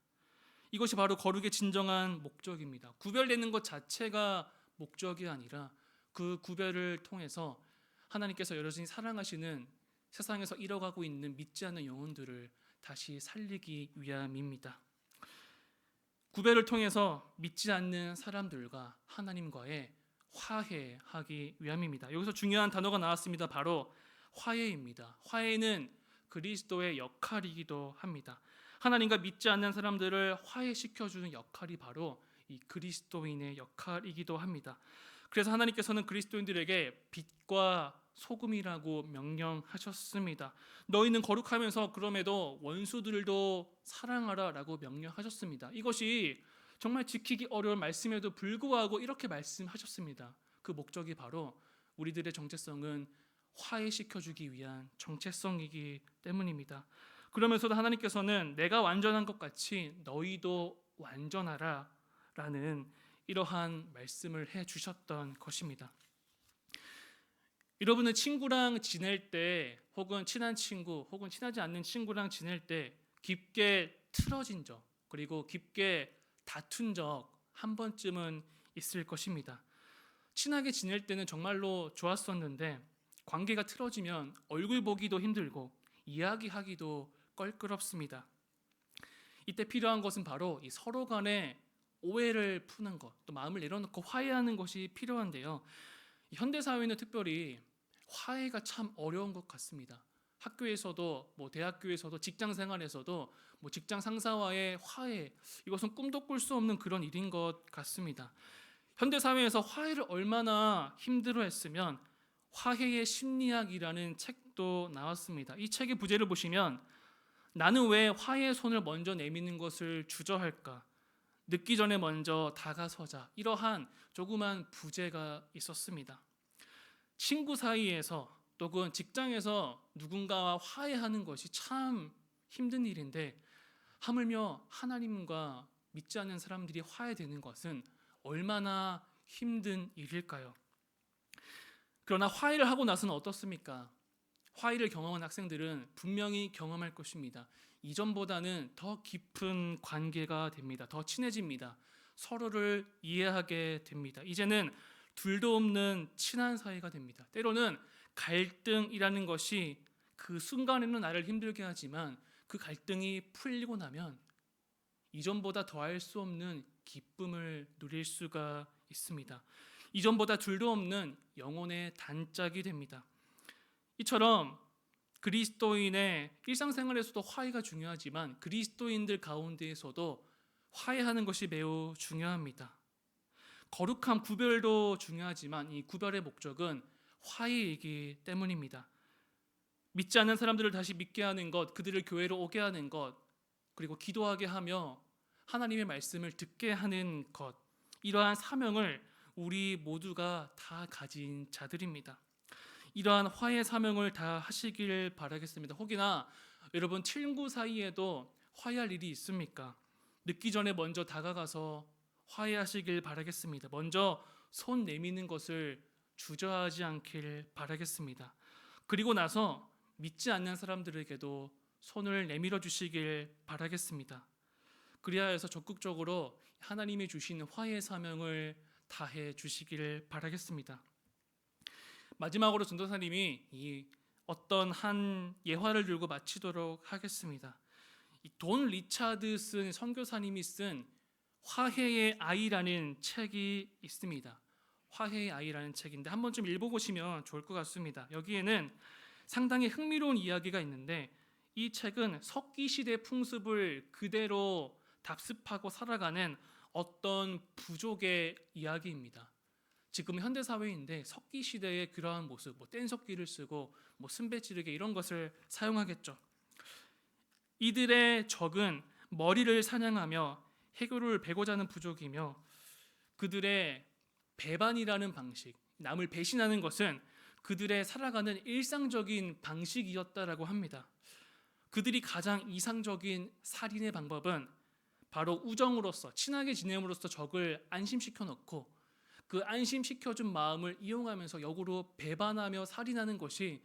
이것이 바로 거룩의 진정한 목적입니다. 구별되는 것 자체가 목적이 아니라 그 구별을 통해서 하나님께서 여러분이 사랑하시는 세상에서 잃어가고 있는 믿지 않는 영혼들을 다시 살리기 위함입니다. 구별을 통해서 믿지 않는 사람들과 하나님과의 화해하기 위함입니다. 여기서 중요한 단어가 나왔습니다. 바로 화해입니다. 화해는 그리스도의 역할이기도 합니다. 하나님과 믿지 않는 사람들을 화해시켜주는 역할이 바로 이 그리스도인의 역할이기도 합니다. 그래서 하나님께서는 그리스도인들에게 빛과 소금이라고 명령하셨습니다. 너희는 거룩하면서 그럼에도 원수들도 사랑하라라고 명령하셨습니다. 이것이 정말 지키기 어려운 말씀에도 불구하고 이렇게 말씀하셨습니다. 그 목적이 바로 우리들의 정체성은 화해시켜주기 위한 정체성이기 때문입니다. 그러면서도 하나님께서는 내가 완전한 것 같이 너희도 완전하라 라는 이러한 말씀을 해주셨던 것입니다. 여러분은 친구랑 지낼 때 혹은 친한 친구 혹은 친하지 않는 친구랑 지낼 때 깊게 틀어진 적 그리고 깊게 다툰 적 한 번쯤은 있을 것입니다. 친하게 지낼 때는 정말로 좋았었는데 관계가 틀어지면 얼굴 보기도 힘들고 이야기하기도 껄끄럽습니다. 이때 필요한 것은 바로 이 서로 간의 오해를 푸는 것, 또 마음을 내려놓고 화해하는 것이 필요한데요. 현대 사회는 특별히 화해가 참 어려운 것 같습니다. 학교에서도 대학교에서도 직장 생활에서도 직장 상사와의 화해, 이것은 꿈도 꿀 수 없는 그런 일인 것 같습니다. 현대 사회에서 화해를 얼마나 힘들어했으면 화해의 심리학이라는 책도 나왔습니다. 이 책의 부제를 보시면 나는 왜 화해의 손을 먼저 내미는 것을 주저할까? 늦기 전에 먼저 다가서자. 이러한 조그만 부제가 있었습니다. 친구 사이에서 또는 직장에서 누군가와 화해하는 것이 참 힘든 일인데 하물며 하나님과 믿지 않는 사람들이 화해되는 것은 얼마나 힘든 일일까요? 그러나 화해를 하고 나서는 어떻습니까? 화해를 경험한 학생들은 분명히 경험할 것입니다. 이전보다는 더 깊은 관계가 됩니다. 더 친해집니다. 서로를 이해하게 됩니다. 이제는 둘도 없는 친한 사이가 됩니다. 때로는 갈등이라는 것이 그 순간에는 나를 힘들게 하지만 그 갈등이 풀리고 나면 이전보다 더할 수 없는 기쁨을 누릴 수가 있습니다. 이전보다 둘도 없는 영혼의 단짝이 됩니다. 이처럼 그리스도인의 일상생활에서도 화해가 중요하지만 그리스도인들 가운데에서도 화해하는 것이 매우 중요합니다. 거룩한 구별도 중요하지만 이 구별의 목적은 화해이기 때문입니다. 믿지 않는 사람들을 다시 믿게 하는 것, 그들을 교회로 오게 하는 것, 그리고 기도하게 하며 하나님의 말씀을 듣게 하는 것, 이러한 사명을 우리 모두가 다 가진 자들입니다. 이러한 화해 사명을 다 하시길 바라겠습니다. 혹여나 여러분 친구 사이에도 화해할 일이 있습니까? 늦기 전에 먼저 다가가서 화해하시길 바라겠습니다. 먼저 손 내미는 것을 주저하지 않길 바라겠습니다. 그리고 나서 믿지 않는 사람들에게도 손을 내밀어 주시길 바라겠습니다. 그리하여서 적극적으로 하나님이 주신 화해 사명을 다해 주시길 바라겠습니다. 마지막으로 전도사님이 이 어떤 한 예화를 들고 마치도록 하겠습니다. 돈 리차드슨 선교사님이 쓴 화해의 아이라는 책이 있습니다. 화해의 아이라는 책인데 한 번쯤 읽어보시면 좋을 것 같습니다. 여기에는 상당히 흥미로운 이야기가 있는데 이 책은 석기시대 풍습을 그대로 답습하고 살아가는 어떤 부족의 이야기입니다. 지금 현대 사회인데 석기 시대의 그러한 모습, 뗀석기를 쓰고 순배 찌르기 이런 것을 사용하겠죠. 이들의 적은 머리를 사냥하며 해교를 베고자 하는 부족이며 그들의 배반이라는 방식, 남을 배신하는 것은 그들의 살아가는 일상적인 방식이었다라고 합니다. 그들이 가장 이상적인 살인의 방법은 바로 우정으로서 친하게 지냄으로써 적을 안심시켜 놓고 그 안심시켜준 마음을 이용하면서 역으로 배반하며 살인하는 것이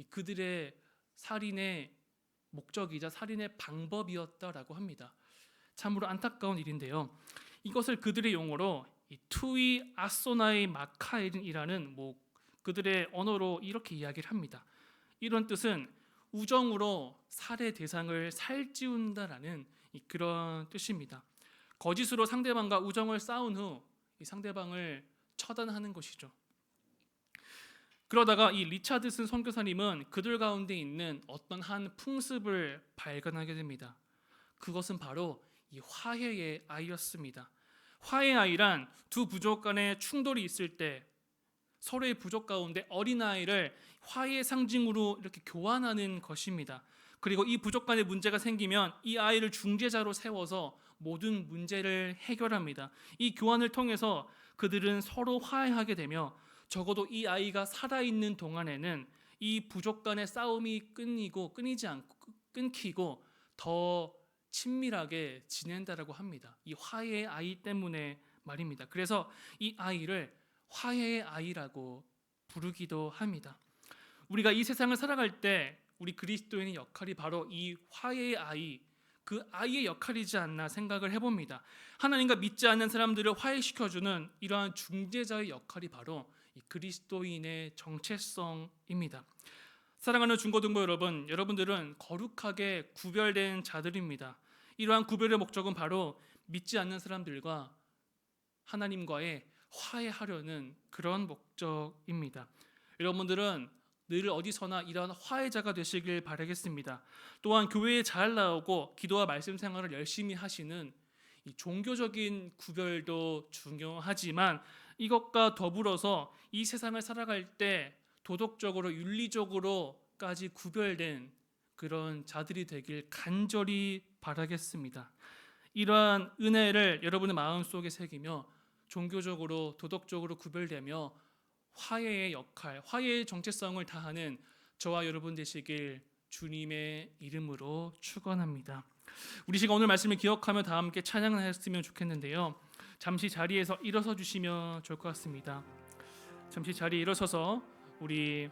그들의 살인의 목적이자 살인의 방법이었다라고 합니다. 참으로 안타까운 일인데요. 이것을 그들의 용어로 투이 아소나이 마카엘이라는 그들의 언어로 이렇게 이야기를 합니다. 이런 뜻은 우정으로 살해 대상을 살찌운다라는 그런 뜻입니다. 거짓으로 상대방과 우정을 쌓은 후 이 상대방을 처단하는 것이죠. 그러다가 이 리차드슨 선교사님은 그들 가운데 있는 어떤 한 풍습을 발견하게 됩니다. 그것은 바로 이 화해의 아이였습니다. 화해의 아이란 두 부족 간의 충돌이 있을 때 서로의 부족 가운데 어린아이를 화해의 상징으로 이렇게 교환하는 것입니다. 그리고 이 부족 간의 문제가 생기면 이 아이를 중재자로 세워서 모든 문제를 해결합니다. 이 교환을 통해서 그들은 서로 화해하게 되며 적어도 이 아이가 살아있는 동안에는 이 부족 간의 싸움이 끊이지 않고 끊기고 더 친밀하게 지낸다라고 합니다. 이 화해의 아이 때문에 말입니다. 그래서 이 아이를 화해의 아이라고 부르기도 합니다. 우리가 이 세상을 살아갈 때 우리 그리스도인의 역할이 바로 이 화해의 아이, 그 아이의 역할이지 않나 생각을 해봅니다. 하나님과 믿지 않는 사람들을 화해시켜주는 이러한 중재자의 역할이 바로 이 그리스도인의 정체성입니다. 사랑하는 중고등부 여러분, 여러분들은 거룩하게 구별된 자들입니다. 이러한 구별의 목적은 바로 믿지 않는 사람들과 하나님과의 화해하려는 그런 목적입니다. 여러분들은 늘 어디서나 이러한 화해자가 되시길 바라겠습니다. 또한 교회에 잘 나오고 기도와 말씀 생활을 열심히 하시는 이 종교적인 구별도 중요하지만 이것과 더불어서 이 세상을 살아갈 때 도덕적으로 윤리적으로까지 구별된 그런 자들이 되길 간절히 바라겠습니다. 이러한 은혜를 여러분의 마음속에 새기며 종교적으로 도덕적으로 구별되며 화해의 역할, 화해의 정체성을 다하는 저와 여러분 되시길 주님의 이름으로 축원합니다. 우리 시간 오늘 말씀을 기억하며 다 함께 찬양을 했으면 좋겠는데요. 잠시 자리에서 일어서 주시면 좋을 것 같습니다. 잠시 자리에 일어서서 우리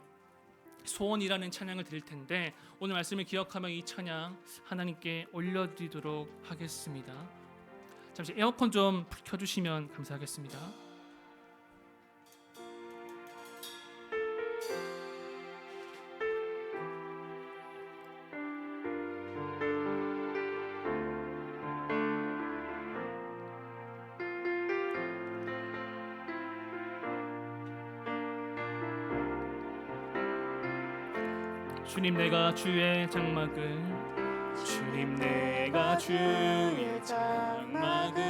소원이라는 찬양을 드릴 텐데 오늘 말씀을 기억하며 이 찬양 하나님께 올려드리도록 하겠습니다. 잠시 에어컨 좀 켜주시면 감사하겠습니다. 주님 내가 주의 장막을 주님 내가 주의 장막을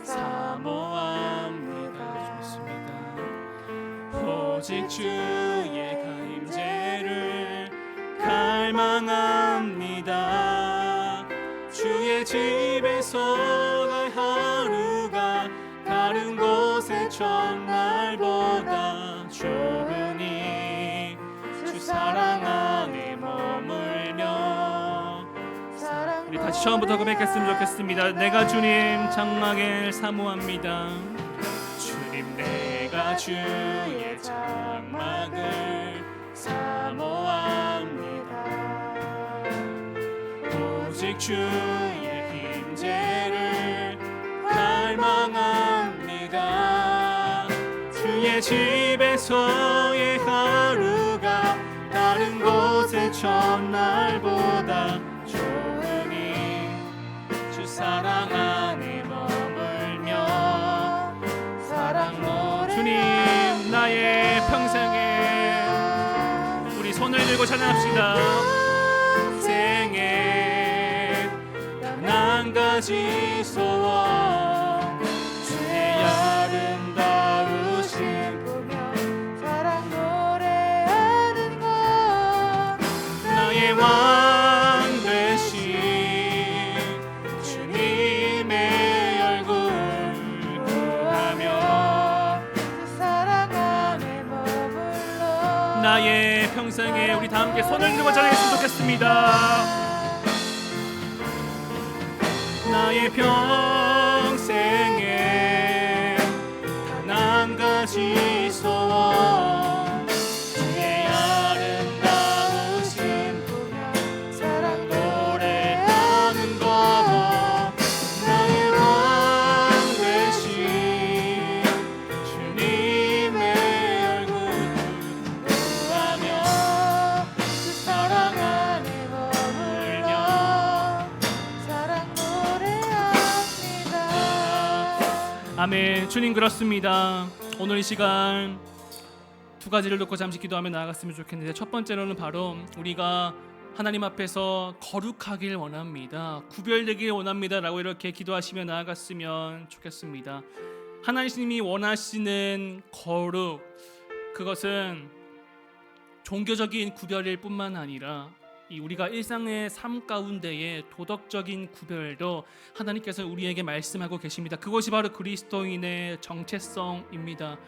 사모합니다. 좋습니다. 오직 주의 가임제를 갈망합니다. 주의 집에서의 하루가 다른 곳의 첫날보다 좋으니 주 사랑 안에 머물며. 우리 다시 처음부터 고백했으면 좋겠습니다. 내가 주님 장막을 사모합니다. 주님 내가 주의 장막을 사모합니다. 오직 주의 임재를 갈망합니다. 주의 집에서의 하루가 다른 곳의 첫날보다 좋으니 주 사랑 안에 머물며 사랑 노래. 주님 나의 평생에 우리 손을 들고 찬양합시다. 생에 단 한 가지 소원 주의 아름다우신 보며 사랑 노래하는 것 나의 왕 되신 주님의 얼굴 구하며 그 사랑 안에 머물러 나의 평생에 우리 다 함께 손을 들고 찬양했으면 좋겠습니다. 나의 평생에 단 한 가지 소원 주의 아름다우신 보며 사랑 노래하는 것 나의 왕 되신 주님의 얼굴 구하며 그 사랑 안에 머물며 사랑 노래합니다. 아멘. 주님 그렇습니다. 오늘 이 시간 두 가지를 놓고 잠시 기도하며 나아갔으면 좋겠는데 첫 번째로는 바로 우리가 하나님 앞에서 거룩하길 원합니다. 구별되길 원합니다 라고 이렇게 기도하시며 나아갔으면 좋겠습니다. 하나님이 원하시는 거룩, 그것은 종교적인 구별일 뿐만 아니라 이 우리가 일상의 삶 가운데의 도덕적인 구별도 하나님께서 우리에게 말씀하고 계십니다. 그것이 바로 그리스도인의 정체성입니다.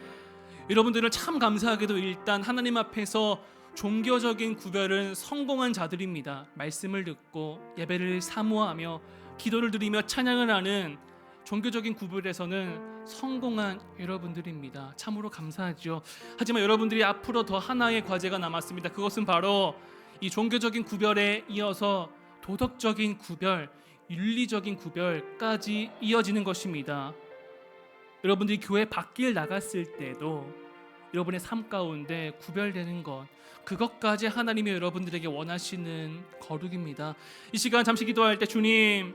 여러분들은 참 감사하게도 일단 하나님 앞에서 종교적인 구별은 성공한 자들입니다. 말씀을 듣고 예배를 사모하며 기도를 드리며 찬양을 하는 종교적인 구별에서는 성공한 여러분들입니다. 참으로 감사하죠. 하지만 여러분들이 앞으로 더 하나의 과제가 남았습니다. 그것은 바로 이 종교적인 구별에 이어서 도덕적인 구별, 윤리적인 구별까지 이어지는 것입니다. 여러분들이 교회 밖을 나갔을 때도 여러분의 삶 가운데 구별되는 것, 그것까지 하나님이 여러분들에게 원하시는 거룩입니다. 이 시간 잠시 기도할 때 주님,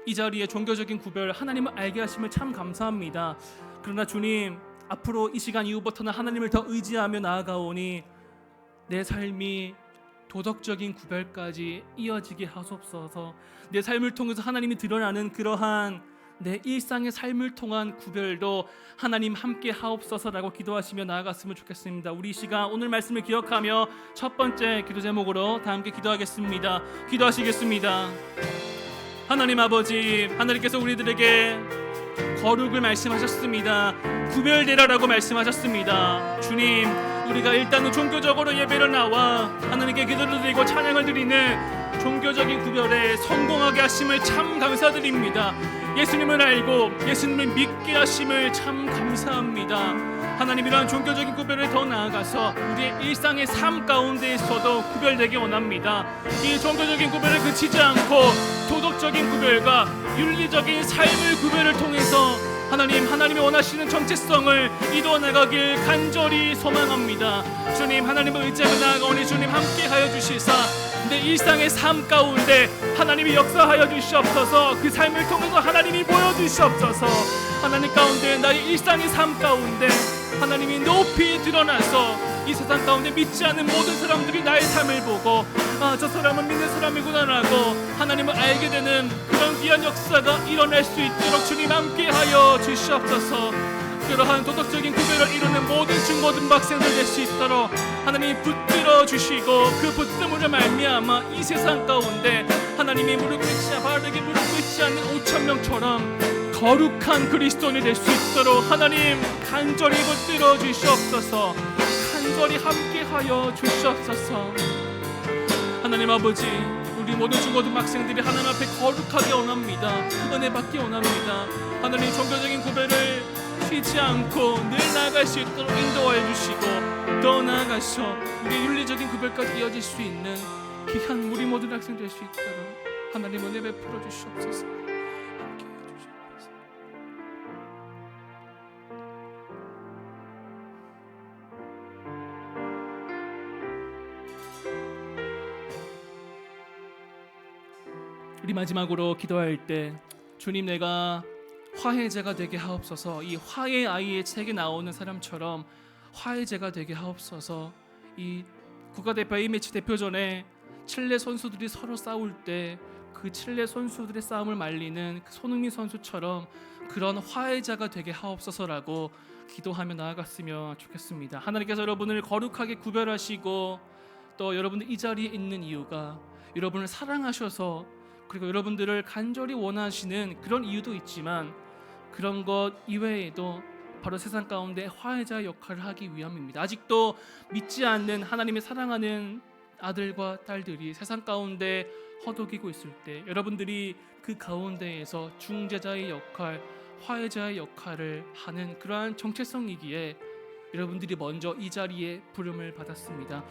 이 자리에 종교적인 구별 하나님을 알게 하심을 참 감사합니다. 그러나 주님, 앞으로 이 시간 이후부터는 하나님을 더 의지하며 나아가오니 내 삶이 도덕적인 구별까지 이어지게 하옵소서. 내 삶을 통해서 하나님이 드러나는 그러한 내 일상의 삶을 통한 구별도 하나님 함께 하옵소서라고 기도하시며 나아갔으면 좋겠습니다. 우리 이 시간 오늘 말씀을 기억하며 첫 번째 기도 제목으로 다 함께 기도하겠습니다. 기도하시겠습니다. 하나님 아버지, 하나님께서 우리들에게 거룩을 말씀하셨습니다. 구별되라라고 말씀하셨습니다. 주님, 우리가 일단은 종교적으로 예배를 나와 하나님께 기도를 드리고 찬양을 드리는 종교적인 구별에 성공하게 하심을 참 감사드립니다. 예수님을 알고 예수님을 믿게 하심을 참 감사합니다. 하나님, 이러한 종교적인 구별을 더 나아가서 우리의 일상의 삶 가운데에서도 구별되기 원합니다. 이 종교적인 구별을 그치지 않고 도덕적인 구별과 윤리적인 삶의 구별을 통해서 하나님이 원하시는 정체성을 이루어 나가길 간절히 소망합니다. 주님, 하나님을 의지하며 나아가오니 주님 함께하여 주시사 내 일상의 삶 가운데 하나님이 역사하여 주시옵소서. 그 삶을 통해서 하나님이 보여주시옵소서. 하나님 가운데 나의 일상의 삶 가운데 하나님이 높이 드러나서 이 세상 가운데 믿지 않는 모든 사람들이 나의 삶을 보고 저 사람은 믿는 사람이구나라고 하나님을 알게 되는 그런 귀한 역사가 일어날 수 있도록 주님 함께하여 주시옵소서. 그러한 도덕적인 구별을 이루는 모든 중고등 학생들 될 수 있도록 하나님이 붙들어 주시고 그 붙듦으로 말미암아 이 세상 가운데 하나님이 바르게 무릎 꿇지 않는 5천 명처럼 거룩한 그리스도인이 될 수 있도록 하나님 간절히 붙들어 주시옵소서. 간절히 함께하여 주시옵소서. 하나님 아버지, 우리 모든 중고등학생들이 하나님 앞에 거룩하게 원합니다. 은혜 받기 원합니다. 하나님, 종교적인 구별을 쉬지 않고 늘 나아갈 수 있도록 인도하여 주시고 더 나아가서 우리의 윤리적인 구별까지 이어질 수 있는 귀한 우리 모든 학생 될 수 있도록 하나님 은혜 베풀어 주시옵소서. 함께해 주시옵소서. 우리 마지막으로 기도할 때 주님, 내가 화해제가 되게 하옵소서. 이 화해 아이의 책에 나오는 사람처럼 화해제가 되게 하옵소서. 이 국가대표 A매치 대표전에 칠레 선수들이 서로 싸울 때 그 칠레 선수들의 싸움을 말리는 그 손흥민 선수처럼 그런 화해자가 되게 하옵소서라고 기도하며 나아갔으면 좋겠습니다. 하나님께서 여러분을 거룩하게 구별하시고 또 여러분들 이 자리에 있는 이유가 여러분을 사랑하셔서, 그리고 여러분들을 간절히 원하시는 그런 이유도 있지만 그런 것 이외에도 바로 세상 가운데 화해자의 역할을 하기 위함입니다. 아직도 믿지 않는 하나님의 사랑하는 아들과 딸들이 세상 가운데 허덕이고 있을 때 여러분들이 그 가운데에서 중재자의 역할, 화해자의 역할을 하는 그러한 정체성이기에 여러분들이 먼저 이 자리에 부름을 받았습니다.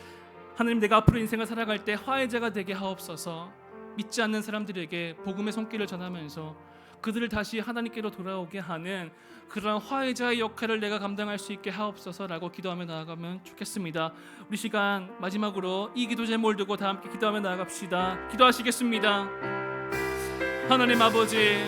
하나님, 내가 앞으로 인생을 살아갈 때 화해자가 되게 하옵소서. 믿지 않는 사람들에게 복음의 손길을 전하면서 그들을 다시 하나님께로 돌아오게 하는 그런 화해자의 역할을 내가 감당할 수 있게 하옵소서라고 기도하며 나아가면 좋겠습니다. 우리 시간 마지막으로 이 기도 제목을 두고 다 함께 기도하며 나아갑시다. 기도하시겠습니다. 하나님 아버지,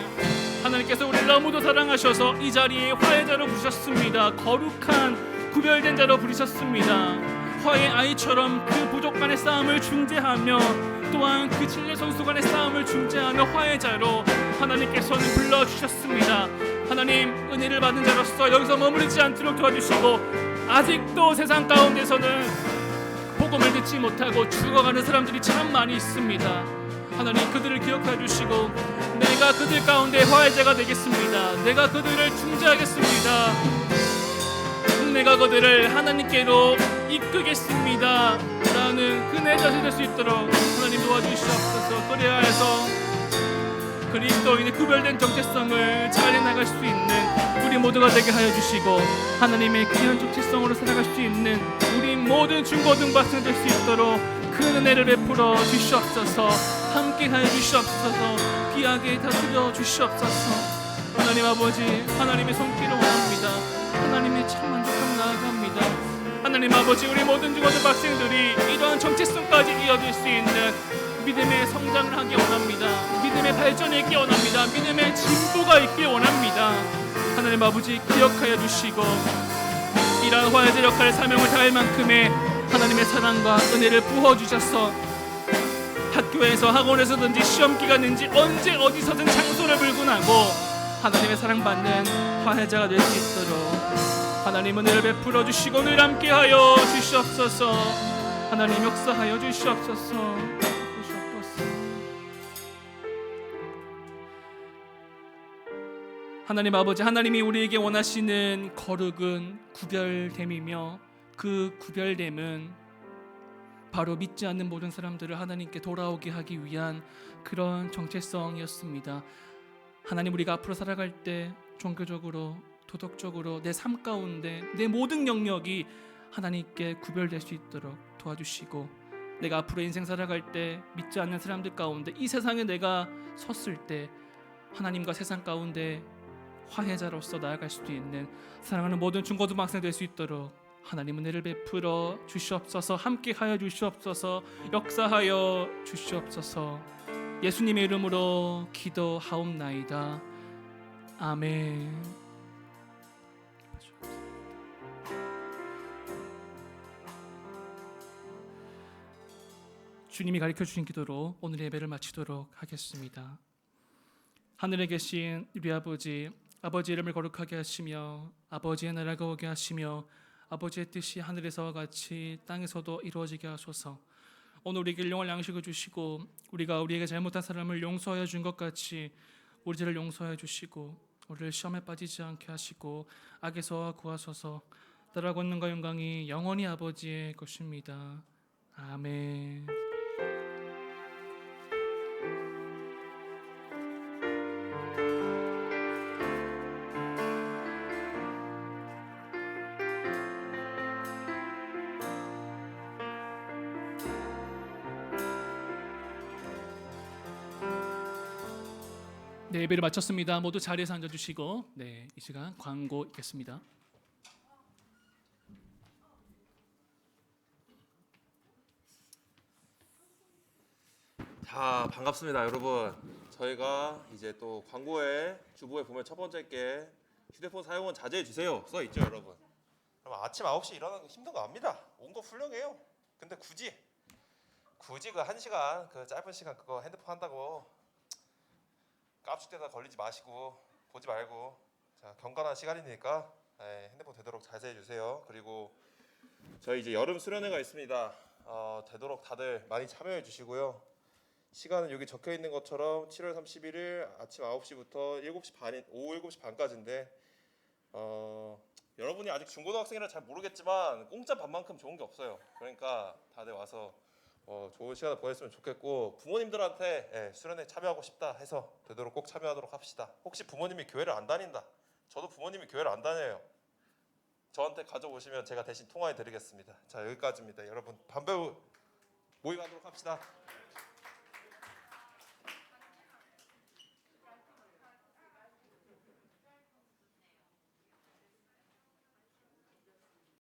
하나님께서 우리를 너무도 사랑하셔서 이 자리에 화해자로 부르셨습니다. 거룩한 구별된 자로 부르셨습니다. 화해 아이처럼 그 부족 간의 싸움을 중재하며 또한 그 칠레 선수 간의 싸움을 중재하며 화해자로 하나님께서는 불러주셨습니다. 하나님, 은혜를 받은 자로서 여기서 머무르지 않도록 도와주시고 아직도 세상 가운데서는 복음을 듣지 못하고 죽어가는 사람들이 참 많이 있습니다. 하나님, 그들을 기억해 주시고 내가 그들 가운데 화해자가 되겠습니다. 내가 그들을 중재하겠습니다. 내가 그들을 하나님께로 이끄겠습니다 라는 그 내 자신 될 수 있도록 하나님 도와주시옵소서. 그래야 해서 그리스도인의 구별된 정체성을 잘 해나갈 수 있는 우리 모두가 되게 하여 주시고 하나님의 귀한 정체성으로 살아갈 수 있는 우리 모든 중고등학생 될 수 있도록 그 은혜를 베풀어 주시옵소서. 함께하여 주시옵소서. 귀하게 다스려 주시옵소서. 하나님 아버지, 하나님의 손길을 원합니다. 하나님의 참 만족함 나아갑니다. 하나님 아버지, 우리 모든 중고등 학생들이 이러한 정체성까지 이어질 수 있는 믿음의 성장을 하기 원합니다. 믿음의 발전이 있기 원합니다. 믿음의 진보가 있기 원합니다. 하나님 아버지, 기억하여 주시고 이러한 화해자 역할의 사명을 다할 만큼의 하나님의 사랑과 은혜를 부어주셔서 학교에서 학원에서든지 시험기간인지 언제 어디서든 장소를 불문하고 하나님의 사랑받는 화해자가 될 수 있도록 하나님 은혜를 베풀어 주시고 늘 함께하여 주시옵소서. 하나님 역사하여 주시옵소서. 하나님 아버지, 하나님이 우리에게 원하시는 거룩은 구별됨이며 그 구별됨은 바로 믿지 않는 모든 사람들을 하나님께 돌아오게 하기 위한 그런 정체성이었습니다. 하나님, 우리가 앞으로 살아갈 때 종교적으로, 도덕적으로 내 삶 가운데 내 모든 영역이 하나님께 구별될 수 있도록 도와주시고, 내가 앞으로 인생 살아갈 때 믿지 않는 사람들 가운데 이 세상에 내가 섰을 때 하나님과 세상 가운데 화해자로서 나아갈 수도 있는 사랑하는 모든 중고등학생 될 수 있도록 하나님 은혜를 베풀어 주시옵소서. 함께하여 주시옵소서. 역사하여 주시옵소서. 예수님의 이름으로 기도하옵나이다. 아멘. 주님이 가르쳐 주신 기도로 오늘 예배를 마치도록 하겠습니다. 하늘에 계신 우리 아버지, 아버지의 이름을 거룩하게 하시며 아버지의 나라가 오게 하시며 아버지의 뜻이 하늘에서와 같이 땅에서도 이루어지게 하소서. 오늘 우리에게 일용할 양식을 주시고 우리가 우리에게 잘못한 사람을 용서하여 준 것 같이 우리 죄를 용서하여 주시고 우리를 시험에 빠지지 않게 하시고 악에서 구하소서. 나라 권능과 영광이 영원히 아버지의 것입니다. 아멘. 네, 예배를 마쳤습니다. 모두 자리에서 앉아주시고, 네, 이 시간 광고 있겠습니다. 자, 반갑습니다, 여러분. 저희가 이제 또 광고에 주부에 보면 첫 번째 게 휴대폰 사용은 자제해 주세요 써 있죠, 여러분. 그럼 아침 9시 일어나는 거 힘든 거 압니다. 온 거 훌륭해요. 근데 굳이 그 1시간 그 짧은 시간 그거 핸드폰 한다고 깝죽대다 걸리지 마시고 보지 말고, 자, 경건한 시간이니까 핸드폰 되도록 자제해 주세요. 그리고 저희 이제 여름 수련회가 있습니다. 되도록 다들 많이 참여해 주시고요. 시간은 여기 적혀 있는 것처럼 7월 31일 아침 9시부터 7시 반, 오후 7시 반까지인데 여러분이 아직 중고등학생이라 잘 모르겠지만 공짜 밥만큼 좋은 게 없어요. 그러니까 다들 와서 좋은 시간을 보냈으면 좋겠고, 부모님들한테 수련회 참여하고 싶다 해서 되도록 꼭 참여하도록 합시다. 혹시 부모님이 교회를 안 다닌다, 저도 부모님이 교회를 안 다녀요. 저한테 가져오시면 제가 대신 통화해 드리겠습니다. 자, 여기까지입니다. 여러분, 반배우 모임하도록 합시다.